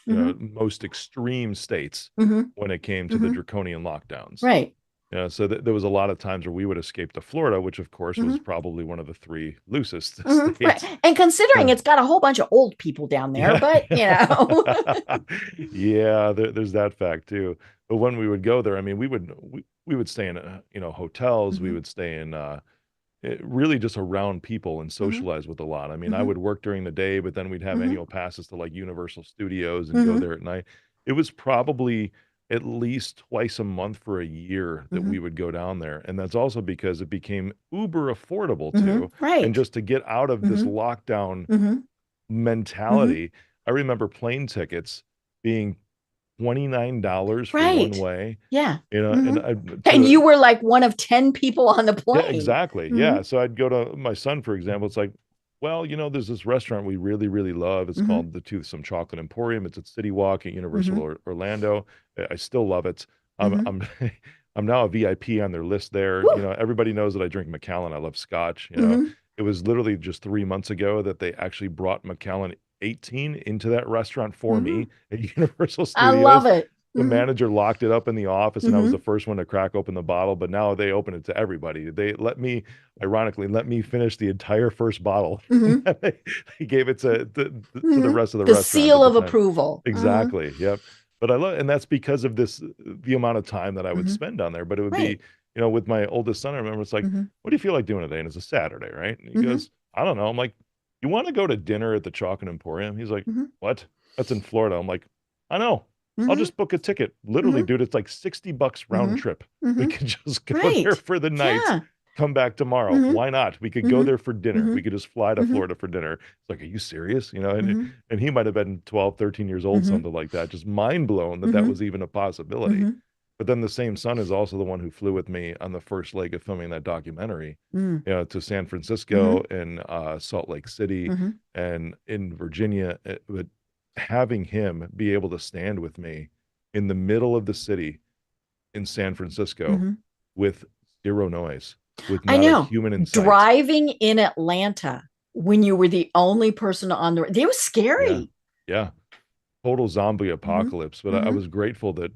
most extreme states when it came to the draconian lockdowns.
Right.
Yeah, so there was a lot of times where we would escape to Florida, which of course was probably one of the three loosest
Right.
states.
And considering
Yeah.
it's got a whole bunch of old people down there,
Yeah.
but
Yeah, there's that fact too. But when we would go there, I mean, we would stay in hotels. We
Mhm.
would stay in really just around people and
Mhm.
socialize with a lot. I mean, I
Mhm.
would work during the day, but then we'd have
Mhm.
annual passes to like Universal Studios and go
Mhm.
there at night. It was probably at least twice a month for a year that we
Mhm.
would go down there. And that's also because it became uber affordable
Mhm.
too. And
Right.
just to get out of this
Mhm.
lockdown
Mhm. Mhm.
mentality, I remember plane tickets being $29 for one
Right.
way,
Yeah.
and
Mhm.
I
And you
to
were like one of 10 people on the
yeah,
plane.
exactly. Yeah.
Mhm.
So I'd go to my son, for example. It's like, well, there's this restaurant we really, really love. It's
Mhm.
called the Toothsome Chocolate Emporium. It's at City Walk at Universal
Mhm.
Orlando. I still love it.
Mhm.
I'm I'm now a VIP on their list there.
Woo.
Everybody knows that I drink Macallan. I love Scotch.
Mhm.
It was literally just 3 months ago that they actually brought Macallan 18 into that restaurant for
Mhm.
me at Universal
I love
Studios.
it.
The
Mhm.
manager locked it up in the office, and I was the
Mhm.
first one to crack open the bottle, but now they open it to everybody. They ironically, let me finish the entire first bottle.
Mhm.
They gave it to the
Mhm.
rest of the
The
restaurant
seal
at the
of
time.
approval. Mhm.
Exactly, yep. But I love and that's because of the amount of time that I would
Mhm.
spend down there, but it would be,
Right.
with my oldest son, I remember it's like,
Mhm.
"What do you feel like doing today?" And it's a Saturday, right? And he
Mhm.
goes, "I don't know." I'm like, "You wanna go to dinner at the Chalk and Emporium?" He's like,
Mhm.
"What? That's in Florida." I'm like, "I know. I'll
Mhm.
just book a ticket." Literally,
Mhm.
dude, it's like $60 round
Mhm.
trip. We
Mhm.
could just go there
Right.
for the night,
Yeah.
come back tomorrow.
Mhm.
Why not? We could go
Mhm.
there for dinner. We
Mhm.
could just fly to
Mhm.
Florida for dinner. It's like, "Are you serious?" And
Mhm.
and he might have been 12, 13 years old,
Mhm.
something like that, just mind blown that that
Mhm.
was even a possibility.
Mhm.
But then the same son is also the one who flew with me on the first leg of filming that documentary,
Mm.
to San Francisco
Mhm.
and Salt Lake City
Mhm.
and in Virginia. But having him be able to stand with me in the middle of the city in San Francisco
Mhm.
with zero noise, with
I
not a
know.
human in sight.
Driving in Atlanta when you were the only person on the road, it was
Yeah.
scary.
Yeah. Total zombie
Mhm.
apocalypse. But I
Mhm.
was grateful that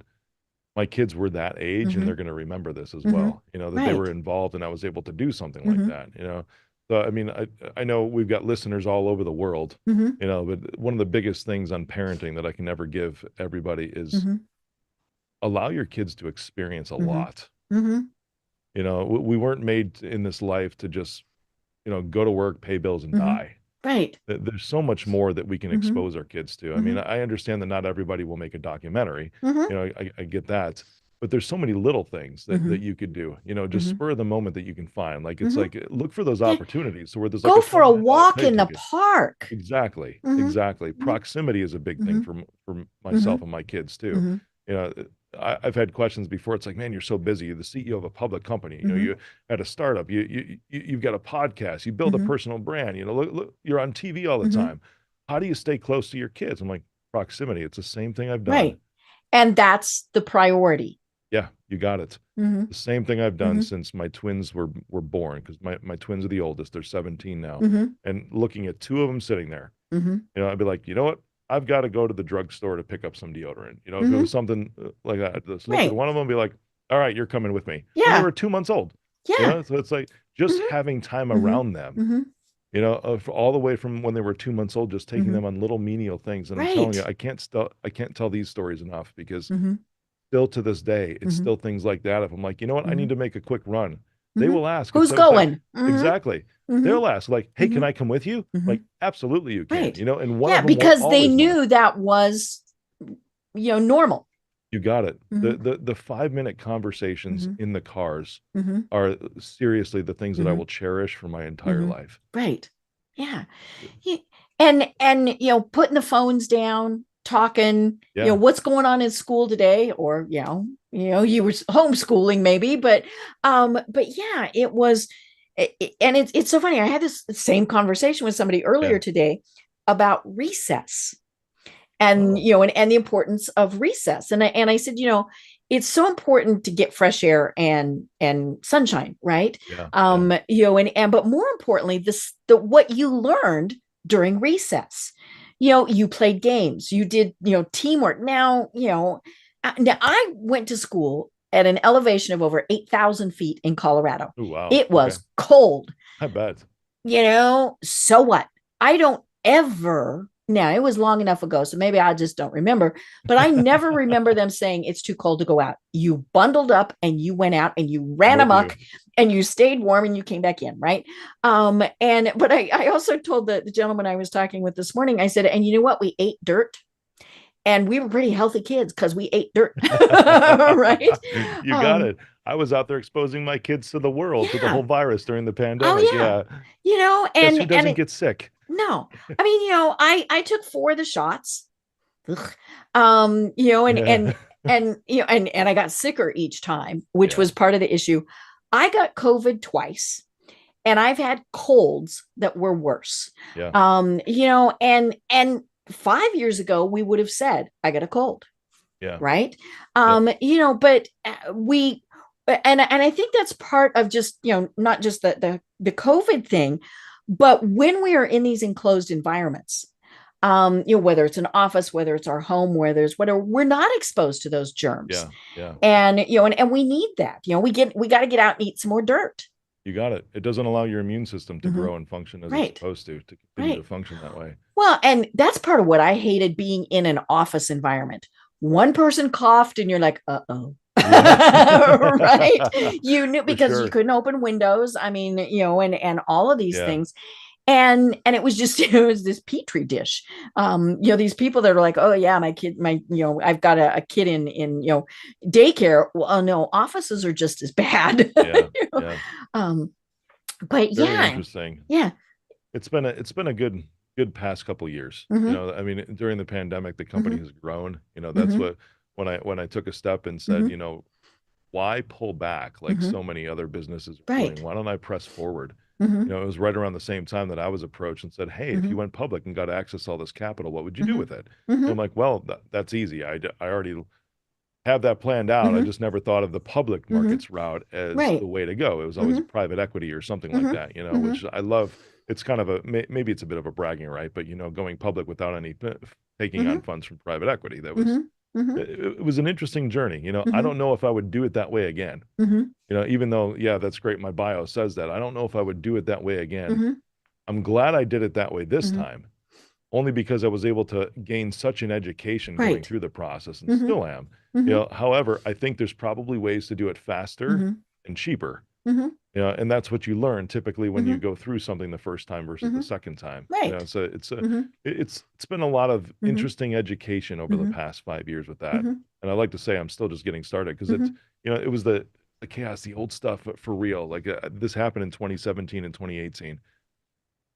my kids were that age and they're
Mhm.
going to remember this as
Mhm.
well, that they were
Right.
involved and I was able to do something like
Mhm.
that. So, I mean, I know we've got listeners all over the world,
Mhm.
but one of the biggest things on parenting that I can never give everybody is
Mhm.
allow your kids to experience a
Mhm.
lot.
Mhm.
We weren't made in this life to just, go to work, pay bills, and
Mhm.
die.
Right.
There's so much more that we can
Mhm.
expose our kids to. I mean,
Mhm.
I understand that not everybody will make a documentary.
Mhm.
I get that. But there's so many little things that
Mhm.
you could do, just
Mhm.
spur of the moment that you can find. Like it's
Mhm.
like look for those
Yeah.
opportunities. So where there's like
Go
a
for a
$29
walk
plane
in the
ticket.
park.
Exactly.
Mhm.
Exactly.
Mhm.
Proximity is a big thing
Mhm.
for myself
Mhm.
and my kids too.
Mhm.
You know, I've had questions before. It's like, man, you're so busy. You're the CEO of a public company.
Mhm.
You had a startup. You've got a podcast. You build a
Mhm.
personal brand. Look, you're on TV all the
Mhm.
time. How do you stay close to your kids? I'm like, proximity. It's the same thing I've done.
Right. And that's the priority.
Yeah, you got it.
Mhm.
The same thing I've done
Mhm.
since my twins were born, because my twins are the oldest. They're 17 now.
Mhm.
And looking at two of them sitting there,
Mhm.
I'd be like, you know what? I've got to go to the drugstore to pick up some deodorant. If it
Mhm.
was something like that, just look at
Right.
one of them and be like, all right, you're coming with me. And they
Yeah.
were 2 months old,
Yeah.
so it's like just
Mhm.
having time
Mhm.
around them,
Mhm.
all the way from when they were 2 months old, just taking
Mhm.
them on little menial things. And I'm telling you,
Right.
I can't tell these stories enough because
Mhm.
still to this day, it's
Mhm.
still things like that. If I'm like, you know what, I need
Mhm.
to make a quick run, they
Mhm.
will ask.
Who's
It's like,
going? Mhm.
exactly.
Mhm.
They'll ask like, hey, can
Mhm.
I come with you?
Mhm.
Like, absolutely you can,
Right.
and one
Yeah,
of them will
because they
always know.
knew that was, normal.
You got it. The
Mhm.
the the 5-minute conversations
Mhm.
in the cars
Mhm.
are seriously the things that I will
Mhm.
cherish for my entire
Mhm.
life.
Right. Yeah. Ye and, putting the phones down, talking,
Yeah.
what's going on in school today, or, you were homeschooling maybe, but yeah, it was, and it's so funny. I had this same conversation with somebody
Yeah.
earlier today about recess and,
Oh,
and the importance of recess. And I said, it's so important to get fresh air and sunshine, right?
yeah. Yeah.
But more importantly, the what you learned during recess. You played games, you did, teamwork. Now I went to school at an elevation of over 8,000 feet in Colorado.
Oh, wow.
It was cold.
I bet.
So what? I don't ever, now it was long enough ago, so maybe I just don't remember, but I never remember them saying it's too cold to go out. You bundled up and you went out and you ran amok and you stayed warm and you came back in, right? But I also told the gentleman I was talking with this morning, I said, and you know what? We ate dirt. And we were pretty healthy kids because we ate dirt, right?
You got it. I was out there exposing my kids to the world, to the whole virus during the pandemic.
Yeah.
Guess who doesn't get sick?
No, I mean, I took 4 of the shots, and I got sicker each time, which was part of the issue. I got COVID twice, and I've had colds that were worse.
Yeah.
And 5 years ago, we would have said, I got a cold.
Yeah.
Right. But and I think that's part of just, not just the COVID thing, but when we are in these enclosed environments, whether it's an office, whether it's our home, whether we're not exposed to those germs.
Yeah.
And we need that. We got to get out and eat some more dirt.
You got it. It doesn't allow your immune system to grow and function as it's supposed to continue to function that way.
Well, and that's part of what I hated being in an office environment. One person coughed and you're like, uh-oh. Right? You knew because you couldn't open windows. I mean, and all of these things. And it was just, it was this petri dish. These people that are like, oh yeah, my kid, I've got a kid in daycare. Well, no, offices are just as bad. But
very interesting.
Yeah.
It's been a good past couple of years. I mean, during the pandemic, the company has grown. That's what when I took a step and said, why pull back like so many other businesses are doing? Why don't I press forward? It was right around the same time that I was approached and said, hey, if you went public and got access to all this capital, what would you do with it? And I'm like, well, that's easy. I already have that planned out. I just never thought of the public markets route as the way to go. It was always private equity or something like that, which I love. It's kind of maybe it's a bit of a bragging right, but going public without any taking on funds from private equity, that was it was an interesting journey. I don't know if I would do it that way again. Even though, that's great. My bio says that. I don't know if I would do it that way again. I'm glad I did it that way this time, only because I was able to gain such an education going through the process and still am. However, I think there's probably ways to do it faster and cheaper. And that's what you learn typically when you go through something the first time versus the second time. So it's been a lot of interesting education over the past 5 years with that. And I like to say I'm still just getting started because it's it was the chaos, the old stuff for real. Like this happened in 2017 and 2018.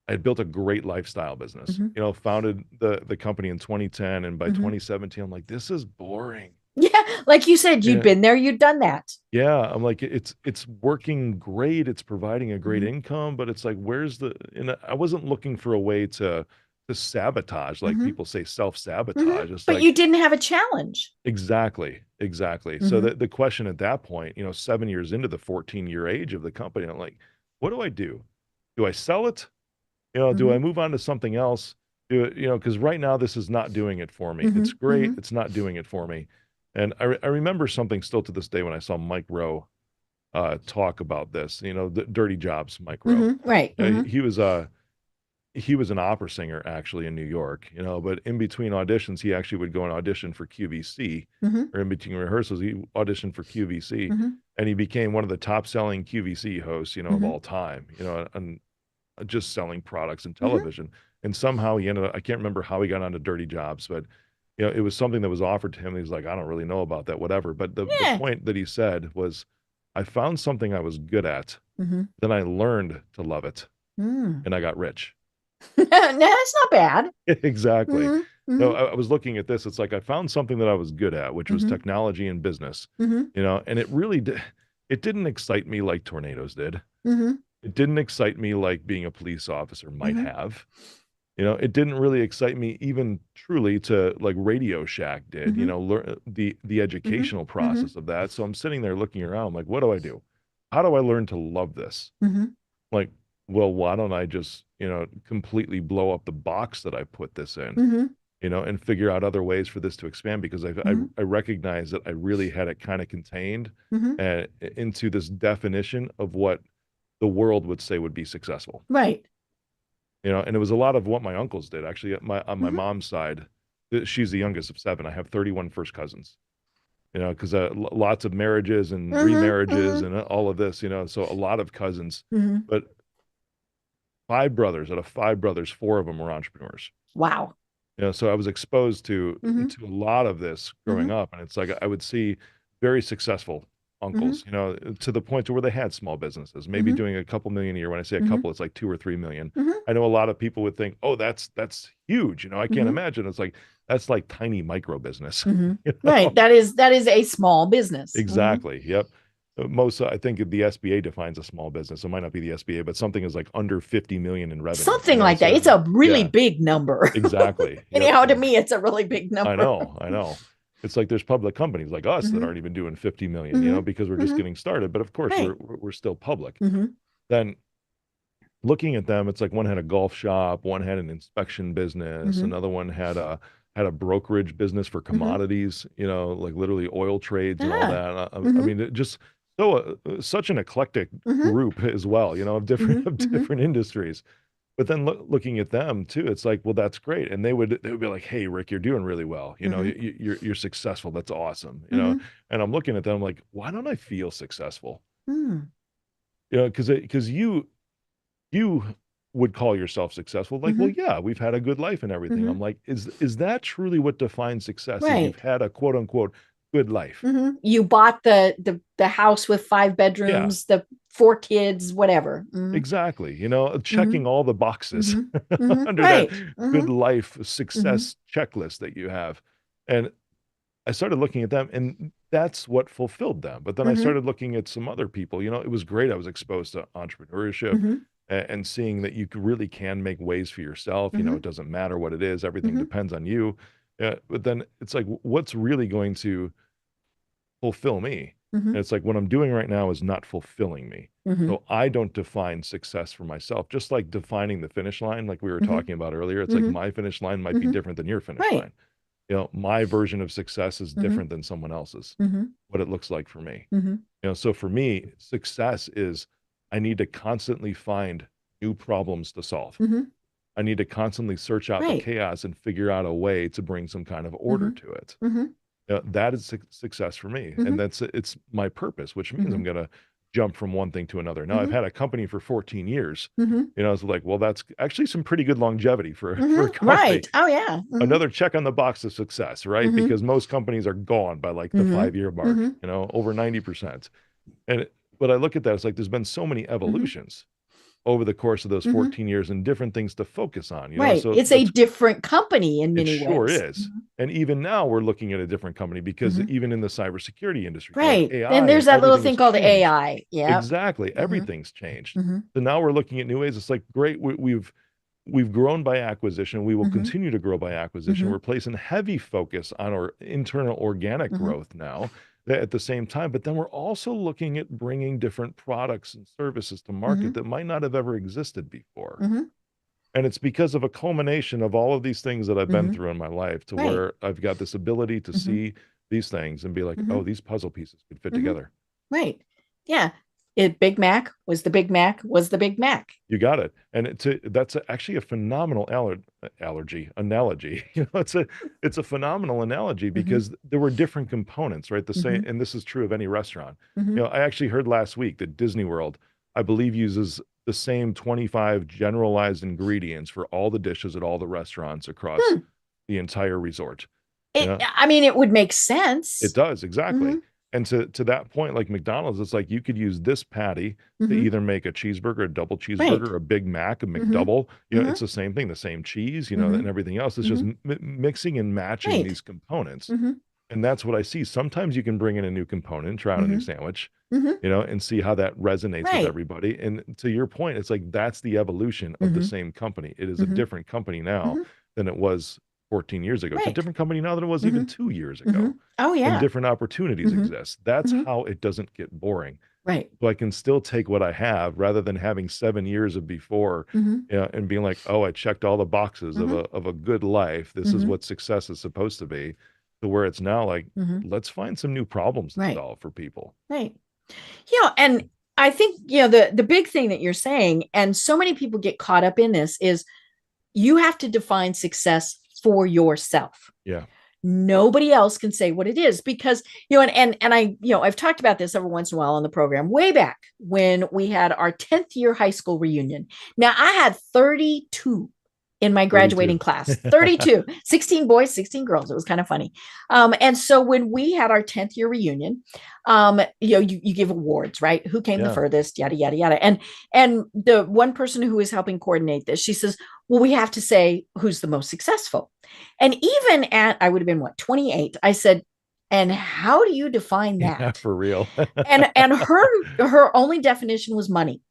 I had built a great lifestyle business. Founded the company in 2010, and by 2017, I'm like, this is boring.
Yeah, like you said, you'd been there, you'd done that.
Yeah, I'm like, it's working great. It's providing a great income, but it's like, and I wasn't looking for a way to sabotage, like people say, self-sabotage.
But like, you didn't have a challenge.
Exactly. So the question at that point, 7 years into the 14-year age of the company, I'm like, what do I do? Do I sell it? Do I move on to something else? Because right now this is not doing it for me. It's great. It's not doing it for me. And I remember something still to this day when I saw Mike Rowe talk about this, the Dirty Jobs, Mike Rowe.
Right.
He was an opera singer actually in New York, but in between auditions, he actually would go and audition for QVC, or in between rehearsals, he auditioned for QVC, and he became one of the top selling QVC hosts, of all time, and just selling products and television. And somehow he ended up, I can't remember how he got onto Dirty Jobs, but it was something that was offered to him. He was like, I don't really know about that, whatever. But the point that he said was, I found something I was good at. Then I learned to love it. And I got rich.
No, that's not bad.
Exactly. So I was looking at this. It's like, I found something that I was good at, which was technology and business, and it really it didn't excite me like tornadoes did. It didn't excite me like being a police officer might have. It didn't really excite me even truly to like Radio Shack did, learn the educational process of that. So I'm sitting there looking around, I'm like, what do I do? How do I learn to love this? Like, well, why don't I just, completely blow up the box that I put this in? and figure out other ways for this to expand, because I recognize that I really had it kind of contained into this definition of what the world would say would be successful.
Right.
And it was a lot of what my uncles did. Actually, on my mom's side, she's the youngest of 7. I have 31 first cousins, because lots of marriages and remarriages and all of this, so a lot of cousins. But 5 brothers, out of 5 brothers, 4 of them were entrepreneurs.
Wow.
So I was exposed to a lot of this growing up, and it's like I would see very successful uncles, to the point to where they had small businesses, maybe doing a couple million a year. When I say a couple, it's like 2 or 3 million. I know a lot of people would think, oh, that's huge. I can't imagine. It's like, that's like tiny micro business.
Right. That is a small business.
Exactly. Yep. Most, I think the SBA defines a small business. It might not be the SBA, but something is like under 50 million in revenue.
Something like that. It's a really big number.
Exactly.
Anyhow, to me, it's a really big number.
I know. It's like there's public companies like us that aren't even doing 50 million, because we're just getting started. But of course, we're still public. Then looking at them, it's like one had a golf shop, one had an inspection business, another one had a brokerage business for commodities, like literally oil trades and all that. I mean, it just such an eclectic group as well, of different industries. But then looking at them too, it's like, well, that's great. And they would be like, hey, Rick, you're doing really well. You're successful. That's awesome. And I'm looking at them, I'm like, why don't I feel successful? Because you would call yourself successful. Like, well, yeah, we've had a good life and everything. I'm like, is that truly what defines success? Right. If you've had a quote unquote good life.
You bought the house with 5 bedrooms, the 4 kids, whatever.
Exactly. Checking all the boxes under that good life success checklist that you have. And I started looking at them, and that's what fulfilled them. But then I started looking at some other people. It was great. I was exposed to entrepreneurship and seeing that you really can make ways for yourself. It doesn't matter what it is. Everything depends on you. But then it's like, what's really going to fulfill me? And it's like, what I'm doing right now is not fulfilling me. So I don't define success for myself, just like defining the finish line, like we were talking about earlier. It's like my finish line might be different than your finish line. My version of success is different than someone else's, what it looks like for me. So for me, success is I need to constantly find new problems to solve. I need to constantly search out the chaos and figure out a way to bring some kind of order to it. That is success for me. And it's my purpose, which means I'm going to jump from one thing to another. Now, I've had a company for 14 years. It's like, well, that's actually some pretty good longevity for a company.
Right. Oh, yeah.
Another check on the box of success, right? Because most companies are gone by like the 5-year mark, over 90%. But I look at that, it's like there's been so many evolutions over the course of those 14 years and different things to focus on.
Right. So it's a different company in many ways.
It sure is. And even now we're looking at a different company because even in the cybersecurity industry,
right.
AI,
and there's that little thing called AI. Yeah.
Exactly. Everything's changed. So now we're looking at new ways. It's like, great. We've grown by acquisition. We will continue to grow by acquisition. We're placing heavy focus on our internal organic growth now. At the same time, but then we're also looking at bringing different products and services to market that might not have ever existed before. And it's because of a culmination of all of these things that I've been through in my life to where I've got this ability to see these things and be like, oh, these puzzle pieces could fit together.
Right. Yeah. Big Mac was the Big Mac was the Big Mac.
You got it. And that's actually a phenomenal analogy. It's a phenomenal analogy because there were different components, right? The same, and this is true of any restaurant. I actually heard last week that Disney World, I believe, uses the same 25 generalized ingredients for all the dishes at all the restaurants across the entire resort.
I mean, it would make sense.
It does, exactly. And to that point, like McDonald's, it's like you could use this patty to either make a cheeseburger, a double cheeseburger, a Big Mac, a McDouble. It's the same thing, the same cheese, and everything else. It's just mixing and matching these components. And that's what I see. Sometimes you can bring in a new component, try out a new sandwich, and see how that resonates with everybody. And to your point, it's like that's the evolution of the same company. It is a different company now than it was 14 years ago. It's a different company now than it was even 2 years ago.
Oh, yeah.
And different opportunities exist. That's how it doesn't get boring.
Right.
So I can still take what I have rather than having 7 years of before, and being like, oh, I checked all the boxes of a good life. This is what success is supposed to be. To where it's now like, let's find some new problems to
Right.
solve for people.
Right. And I think, the big thing that you're saying, and so many people get caught up in this, is you have to define success for yourself.
Yeah.
Nobody else can say what it is, because, and I, I've talked about this every once in a while on the program, way back when we had our 10th year high school reunion. Now I had 32 in my graduating
32.
class, 32, 16 boys, 16 girls. It was kind of funny. And so when we had our 10th year reunion, you give awards, right? Who came the furthest, yada, yada, yada. And the one person who was helping coordinate this, she says, well, we have to say who's the most successful. And even at, I would have been 28, I said, and how do you define that?
Yeah, for real.
and her only definition was money.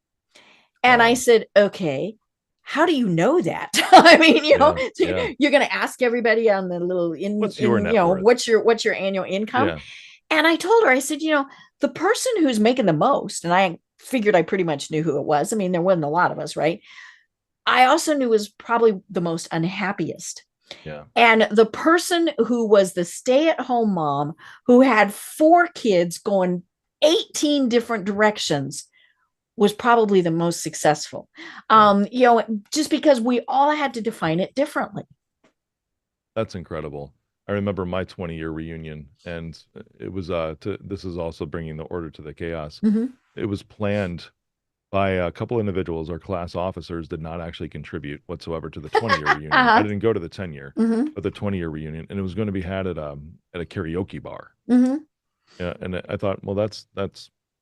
And I said, okay, how do you know that? I mean, you're going to ask everybody on the little what's your annual income? Yeah. And I told her, I said, the person who's making the most, and I figured I pretty much knew who it was. I mean, there wasn't a lot of us, right? I also knew was probably the most unhappiest.
Yeah.
And the person who was the stay-at-home mom who had 4 kids going 18 different directions was probably the most successful. Just because we all had to define it differently.
That's incredible. I remember my 20-year reunion, and it was this is also bringing the order to the chaos. It was planned by a couple individuals. Our class officers did not actually contribute whatsoever to the 20-year reunion. I didn't go to the 10-year, but the 20-year reunion, and it was going to be had at a karaoke bar. Yeah, and I thought, well, that's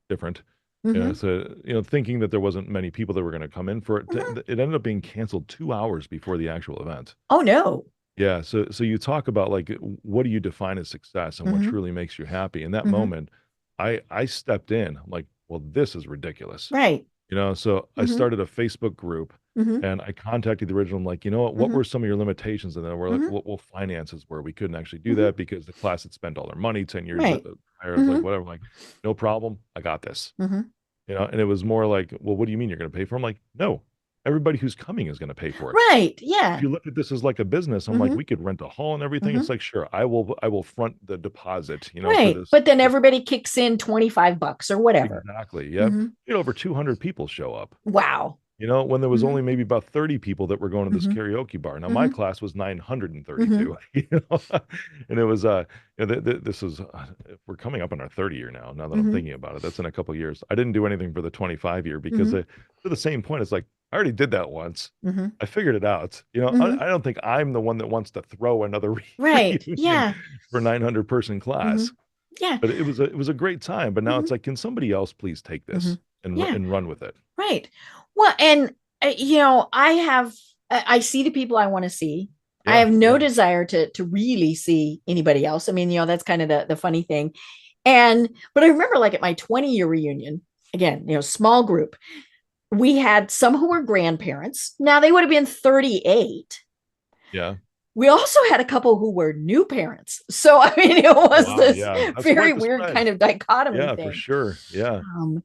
different. So thinking that there wasn't many people that were going to come in for it, it ended up being canceled 2 hours before the actual event.
Oh no.
Yeah, so you talk about like, what do you define as success and what truly makes you happy? In that moment, I stepped in. I'm like, well, this is ridiculous.
Right.
So I started a Facebook group, and I contacted the original. I'm like, you know what were some of your limitations? And then we're like, well, finances were, we couldn't actually do that because the class had spent all their money 10 years.
Right.
I was like, whatever. I'm like, no problem. I got this. And it was more like, well, what do you mean you're going to pay for it? I'm like, no, everybody who's coming is going to pay for it.
Right. Yeah.
If you look at this as like a business, I'm like, we could rent a hall and everything. It's like, sure, I will front the deposit,
right.
for this.
But then everybody kicks in $25 or whatever.
Exactly. Yeah. Over 200 people show up.
Wow.
When there was only maybe about 30 people that were going to this karaoke bar. Now my class was 932, and it was, this is, we're coming up on our 30 year now that I'm thinking about it. That's in a couple of years. I didn't do anything for the 25 year because to the same point, it's like, I already did that once. I figured it out. I don't think I'm the one that wants to throw another reunion for 900 person class.
Yeah.
But it was a great time. But now it's like, can somebody else please take this and run with it?
Right. Well, and I see the people I want to see. Yeah, I have no desire to really see anybody else. I mean, that's kind of the funny thing. But I remember like at my 20-year reunion, again, small group, we had some who were grandparents. Now they would have been 38.
Yeah.
We also had a couple who were new parents. So, I mean, it was very weird kind of dichotomy thing.
For sure. Yeah.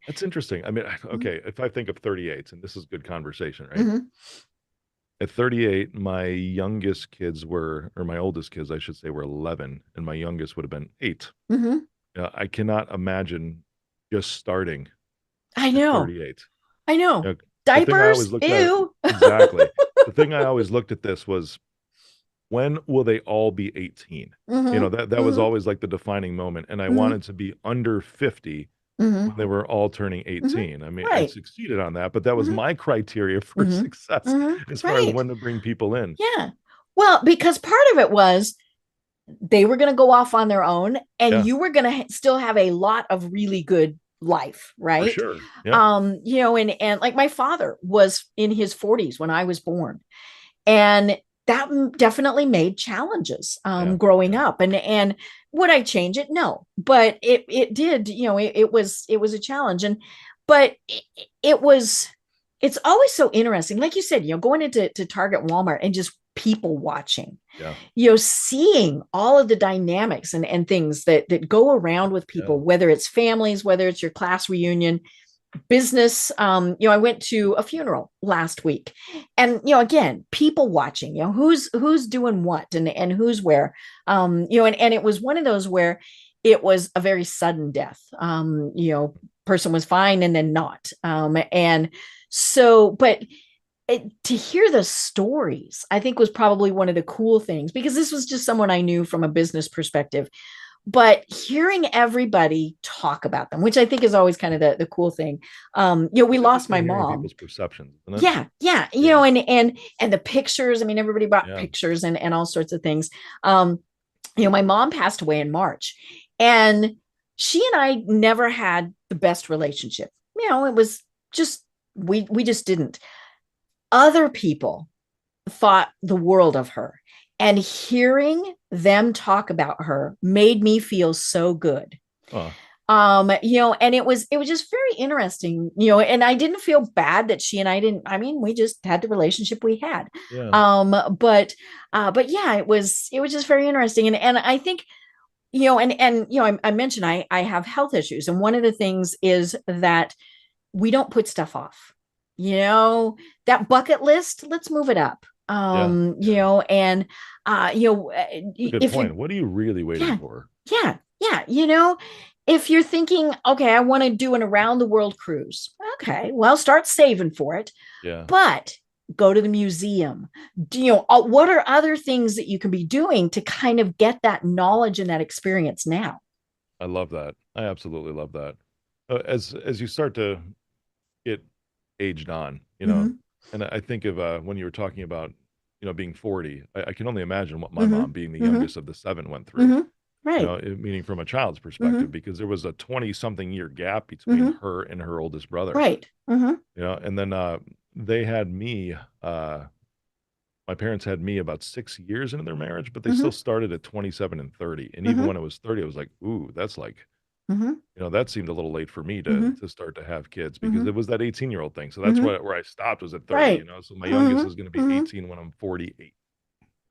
That's interesting. I mean, okay, if I think of 38, and this is good conversation, right? At 38, my oldest kids, I should say, were 11, and my youngest would have been 8. I cannot imagine just starting
I know.
38.
I know. Diapers, ew.
Exactly. The thing I always looked at this was, when will they all be 18? That was always like the defining moment. And I wanted to be under 50 when they were all turning 18. I mean, I succeeded on that, but that was my criteria for success as far as when to bring people in.
Yeah. Well, because part of it was they were going to go off on their own, and you were going to still have a lot of really good life, right?
For sure. Yeah.
And like my father was in his 40s when I was born, and that definitely made challenges growing up. And would I change it? No, but it did. It was a challenge, but it's always so interesting. Like you said, going into Target, Walmart, and just people watching,
Yeah.
seeing all of the dynamics and things that go around with people, whether it's families, whether it's your class reunion, business. I went to a funeral last week, and again, people watching, who's doing what and who's where, and it was one of those where it was a very sudden death. Person was fine and then not, and so, but to hear the stories, I think was probably one of the cool things, because this was just someone I knew from a business perspective. But hearing everybody talk about them, which I think is always kind of the cool thing. We lost my mom.
People's perceptions.
Yeah. And the pictures. I mean, everybody brought pictures and all sorts of things. My mom passed away in March, and she and I never had the best relationship. It was just, we just didn't. Other people thought the world of her, and hearing them talk about her made me feel so good. And it was just very interesting, and I didn't feel bad that she and we just had the relationship we had. But yeah, it was just very interesting. And I think, I mentioned I have health issues. And one of the things is that we don't put stuff off, that bucket list, let's move it up. Good
point. What are you really waiting for?
Yeah. If you're thinking, okay, I want to do an around the world cruise. Okay, well, start saving for it. But go to the museum. What are other things that you can be doing to kind of get that knowledge and that experience now?
I love that. I absolutely love that. As you start to get aged on, and I think of when you were talking about, being 40, I can only imagine what my mom, being the youngest of the 7, went through. Right. Meaning from a child's perspective, because there was a 20-something year gap between her and her oldest brother.
Right.
And then they had me, my parents had me about 6 years into their marriage, but they still started at 27 and 30. And even when it was 30, I was like, ooh, that's like, that seemed a little late for me to start to have kids, because it was that 18-year-old thing. So that's where I stopped, was at 30,
right.
So my youngest is going to be 18 when I'm 48.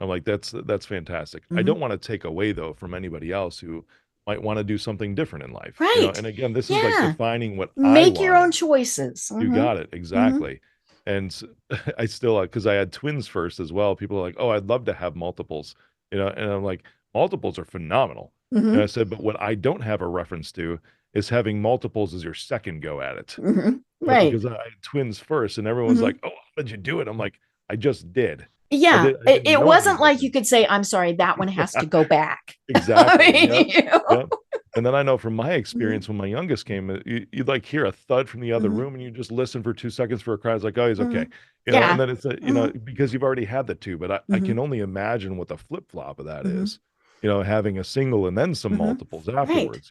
I'm like, that's fantastic. I don't want to take away, though, from anybody else who might want to do something different in life.
Right.
And again, this is like defining what
Make your own choices.
You got it. Exactly. And I still, because I had twins first as well. People are like, oh, I'd love to have multiples, and I'm like, multiples are phenomenal. And I said, but what I don't have a reference to is having multiples as your second go at it.
Right.
Because I had twins first, and everyone's like, oh, how did you do it? I'm like, I just did.
Yeah, it wasn't like you could say, I'm sorry, that one has to go back.
Exactly. And then I know from my experience, when my youngest came, you'd like hear a thud from the other room, and you just listen for 2 seconds for a cry. It's like, oh, he's okay. And then it's, because you've already had the two. But I can only imagine what the flip flop of that is, having a single and then some multiples afterwards,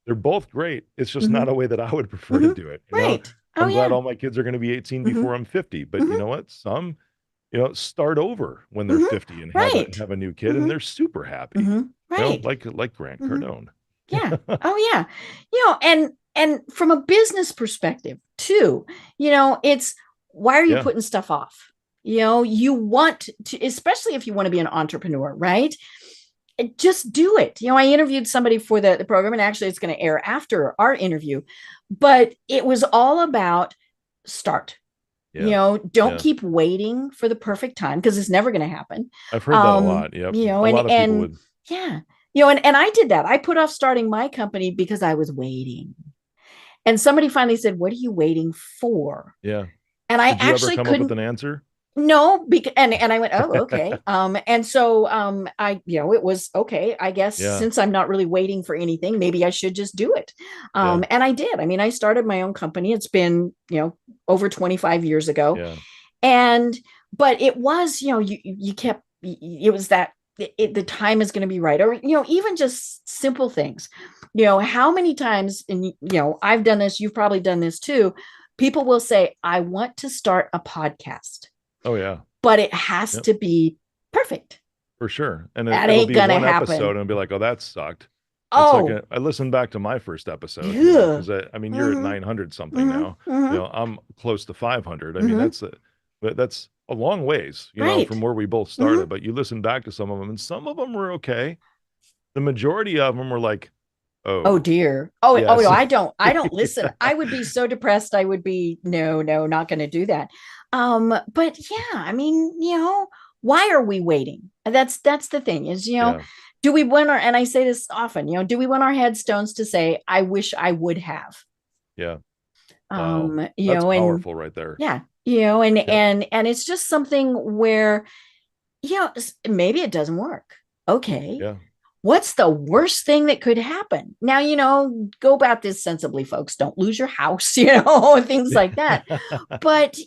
They're both great. It's just not a way that I would prefer to do it. I'm glad all my kids are going to be 18 before I'm 50. But you know what? Some start over when they're 50 and have a new kid, and they're super happy. Like Grant Cardone.
Yeah. Oh yeah. And from a business perspective too, it's, why are you putting stuff off? You want to, especially if you want to be an entrepreneur, right? Just do it. I interviewed somebody for the program, and actually it's going to air after our interview, but it was all about start. Don't keep waiting for the perfect time, because it's never going to happen.
I've heard that a lot. Yep. A lot of people would.
Yeah. And I did that. I put off starting my company because I was waiting. And somebody finally said, what are you waiting for?
Yeah.
And I actually
come
couldn't
up with an answer.
No, and I went, oh, okay. And so it was okay, I guess, since I'm not really waiting for anything, maybe I should just do it. And I did. I mean, I started my own company. It's been, over 25 years ago. Yeah. But it was, you kept, it was that the time is going to be right. Or, even just simple things, how many times, and, I've done this, you've probably done this too. People will say, I want to start a podcast.
Oh yeah.
But it has to be perfect.
For sure. And
that
it'll
ain't
be
gonna
one
happen.
episode and it'll be like, oh, that sucked.
Oh,
like I listened back to my first episode, because I mean, you're at 900 something now. I'm close to 500. I mean, that's a long ways,
Right.
from where we both started, but you listen back to some of them and some of them were okay. The majority of them were like,
Oh
oh,
dear. Oh no,
yes.
I don't listen. I would be so depressed. I would be, no, not going to do that. But yeah, I mean, why are we waiting? That's the thing is,
Yeah.
do we want our, and I say this often, do we want our headstones to say, I wish I would have?
Yeah. Wow. That's
And
powerful right there.
yeah, and
Yeah.
and it's just something where, maybe it doesn't work. Okay.
Yeah.
What's the worst thing that could happen? Now, go about this sensibly, folks. Don't lose your house, things like that. But,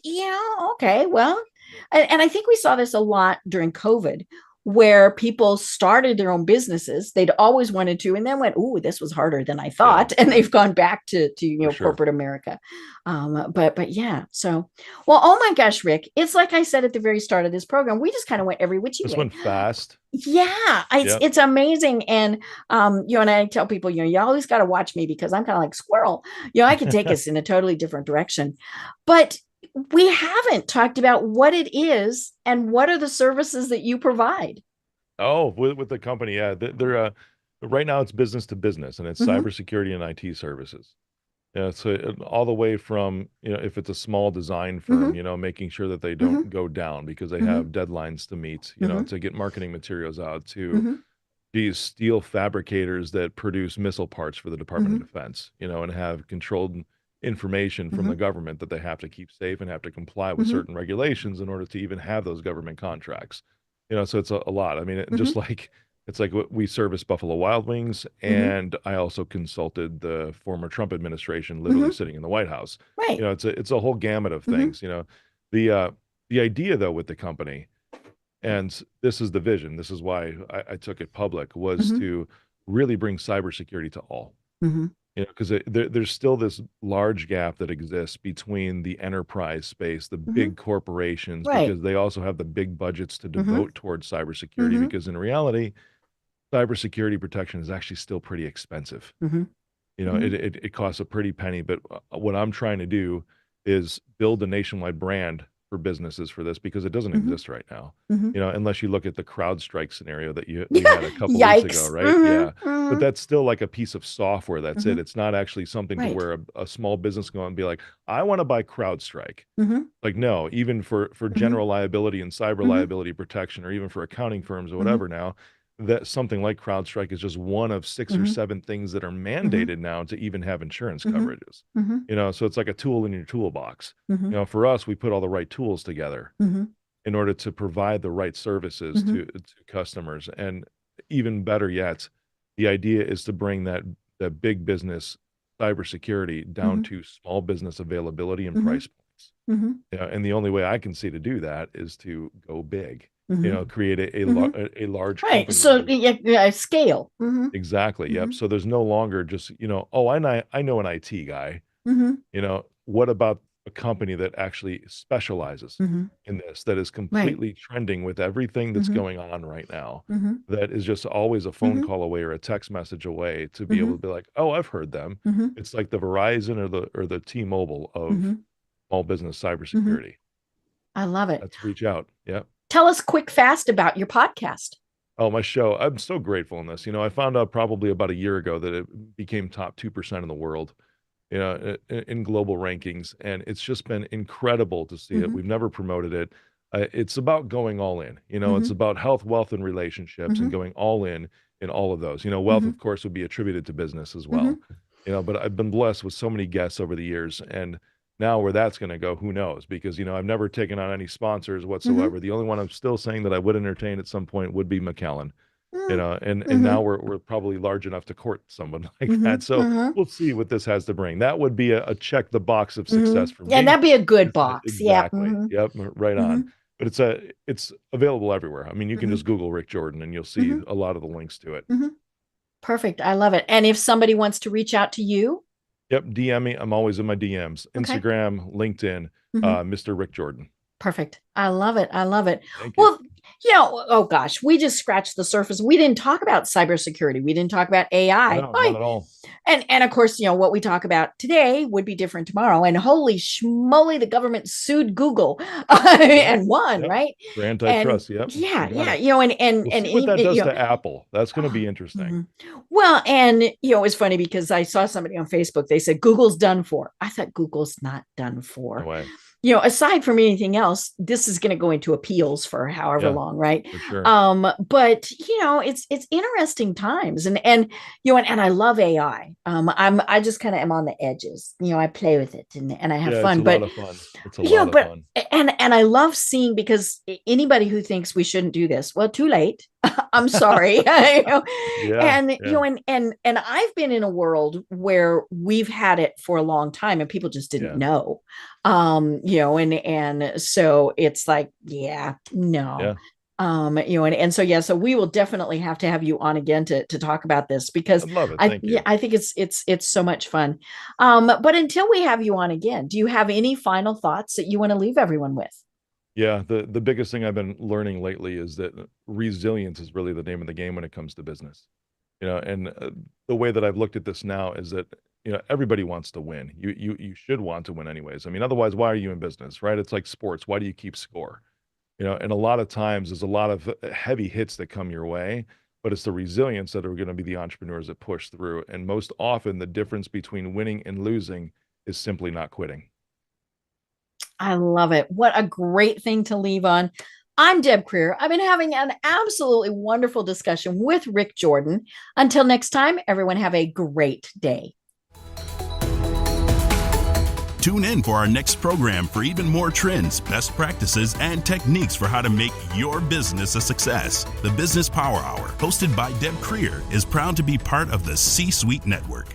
okay, well, and I think we saw this a lot during COVID, where people started their own businesses. They'd always wanted to, and then went, "Ooh, this was harder than I thought," and they've gone back to
Sure.
corporate America. But yeah. So, well, oh my gosh, Rick, it's like I said at the very start of this program, we just kind of went every which way.
This went fast.
Yeah, it's amazing. And and I tell people, you always got to watch me because I'm kind of like squirrel. I can take us in a totally different direction. But we haven't talked about what it is and what are the services that you provide.
Oh, with the company, yeah. They're right now it's business to business, and it's cybersecurity and IT services. Yeah, so all the way from, if it's a small design firm, making sure that they don't go down because they have deadlines to meet, to get marketing materials out, to these steel fabricators that produce missile parts for the Department of Defense, and have controlled information from the government that they have to keep safe and have to comply with certain regulations in order to even have those government contracts. So it's a lot. I mean, just like it's like we service Buffalo Wild Wings, and I also consulted the former Trump administration, literally sitting in the White House.
Right.
It's a whole gamut of things. The idea though with the company, and this is the vision. This is why I took it public, was to really bring cybersecurity to all. Because there's still this large gap that exists between the enterprise space, the big corporations,
Right.
because they also have the big budgets to devote towards cybersecurity. Because in reality, cybersecurity protection is actually still pretty expensive. It costs a pretty penny. But what I'm trying to do is build a nationwide brand for businesses for this, because it doesn't exist right now. Unless you look at the CrowdStrike scenario that we had a couple weeks ago, right? Yeah. But that's still like a piece of software. That's it. It's not actually something to where a small business go and be like, I want to buy CrowdStrike. Like, no, even for general liability and cyber liability protection, or even for accounting firms or whatever now, that something like CrowdStrike is just one of 6 or 7 things that are mandated now to even have insurance coverages. So it's like a tool in your toolbox. For us, we put all the right tools together in order to provide the right services to customers. And even better yet, the idea is to bring that big business cybersecurity down to small business availability and price points. And the only way I can see to do that is to go big. Create a large
Right.
company.
So scale.
Exactly. Yep. So there's no longer just, oh, I know an IT guy. What about a company that actually specializes in this, that is completely trending with everything that's going on right now, that is just always a phone call away or a text message away to be able to be like, oh, I've heard them. It's like the Verizon or the T-Mobile of small business cybersecurity.
I love it.
Let's reach out. Yep.
Tell us quick, fast about your podcast.
Oh, my show. I'm so grateful in this. I found out probably about a year ago that it became top 2% in the world, in global rankings. And it's just been incredible to see it. We've never promoted it. It's about going all in. It's about health, wealth, and relationships, and going all in all of those. Wealth, of course, would be attributed to business as well. But I've been blessed with so many guests over the years. And now where that's going to go, who knows? Because, I've never taken on any sponsors whatsoever. The only one I'm still saying that I would entertain at some point would be McAllen, and now we're probably large enough to court someone like that. So we'll see what this has to bring. That would be a check the box of success for me.
Yeah, that'd be a good box.
Exactly. Yep. Right on. But it's available everywhere. I mean, you can just Google Rick Jordan and you'll see a lot of the links to it.
Perfect. I love it. And if somebody wants to reach out to you?
Yep. DM me. I'm always in my DMs.
Okay.
Instagram, LinkedIn, Mr. Rick Jordan.
Perfect. I love it. I love it.
Thank you.
Well, Oh gosh, we just scratched the surface. We didn't talk about cybersecurity. We didn't talk about AI.
No, not at all.
And of course, what we talk about today would be different tomorrow. And holy schmoly, the government sued Google and won, right?
For antitrust,
Yeah,
and
we'll
see what that does to Apple. That's going to be interesting.
Mm-hmm. Well, and it's funny because I saw somebody on Facebook. They said Google's done for. I thought Google's not done for.
No way.
Aside from anything else, this is going to go into appeals for however long, right?
For sure.
But it's interesting times, and I love AI. I just kind of am on the edges. I play with it and I have fun.
It's a lot of fun. It's a lot of fun.
And I love seeing, because anybody who thinks we shouldn't do this, well, too late. I'm sorry. And I've been in a world where we've had it for a long time and people just didn't know. And so it's like, no. So we will definitely have to have you on again to talk about this, because
I love it. Thank you.
I think it's so much fun. But until we have you on again, do you have any final thoughts that you want to leave everyone with?
Yeah, the biggest thing I've been learning lately is that resilience is really the name of the game when it comes to business. And the way that I've looked at this now is that everybody wants to win. You should want to win anyways. I mean, otherwise, why are you in business, right? It's like sports. Why do you keep score? And a lot of times there's a lot of heavy hits that come your way, but it's the resilience that are going to be the entrepreneurs that push through. And most often, the difference between winning and losing is simply not quitting.
I love it. What a great thing to leave on. I'm Deb Creer. I've been having an absolutely wonderful discussion with Rick Jordan. Until next time, everyone have a great day.
Tune in for our next program for even more trends, best practices, and techniques for how to make your business a success. The Business Power Hour, hosted by Deb Creer, is proud to be part of the C-Suite Network.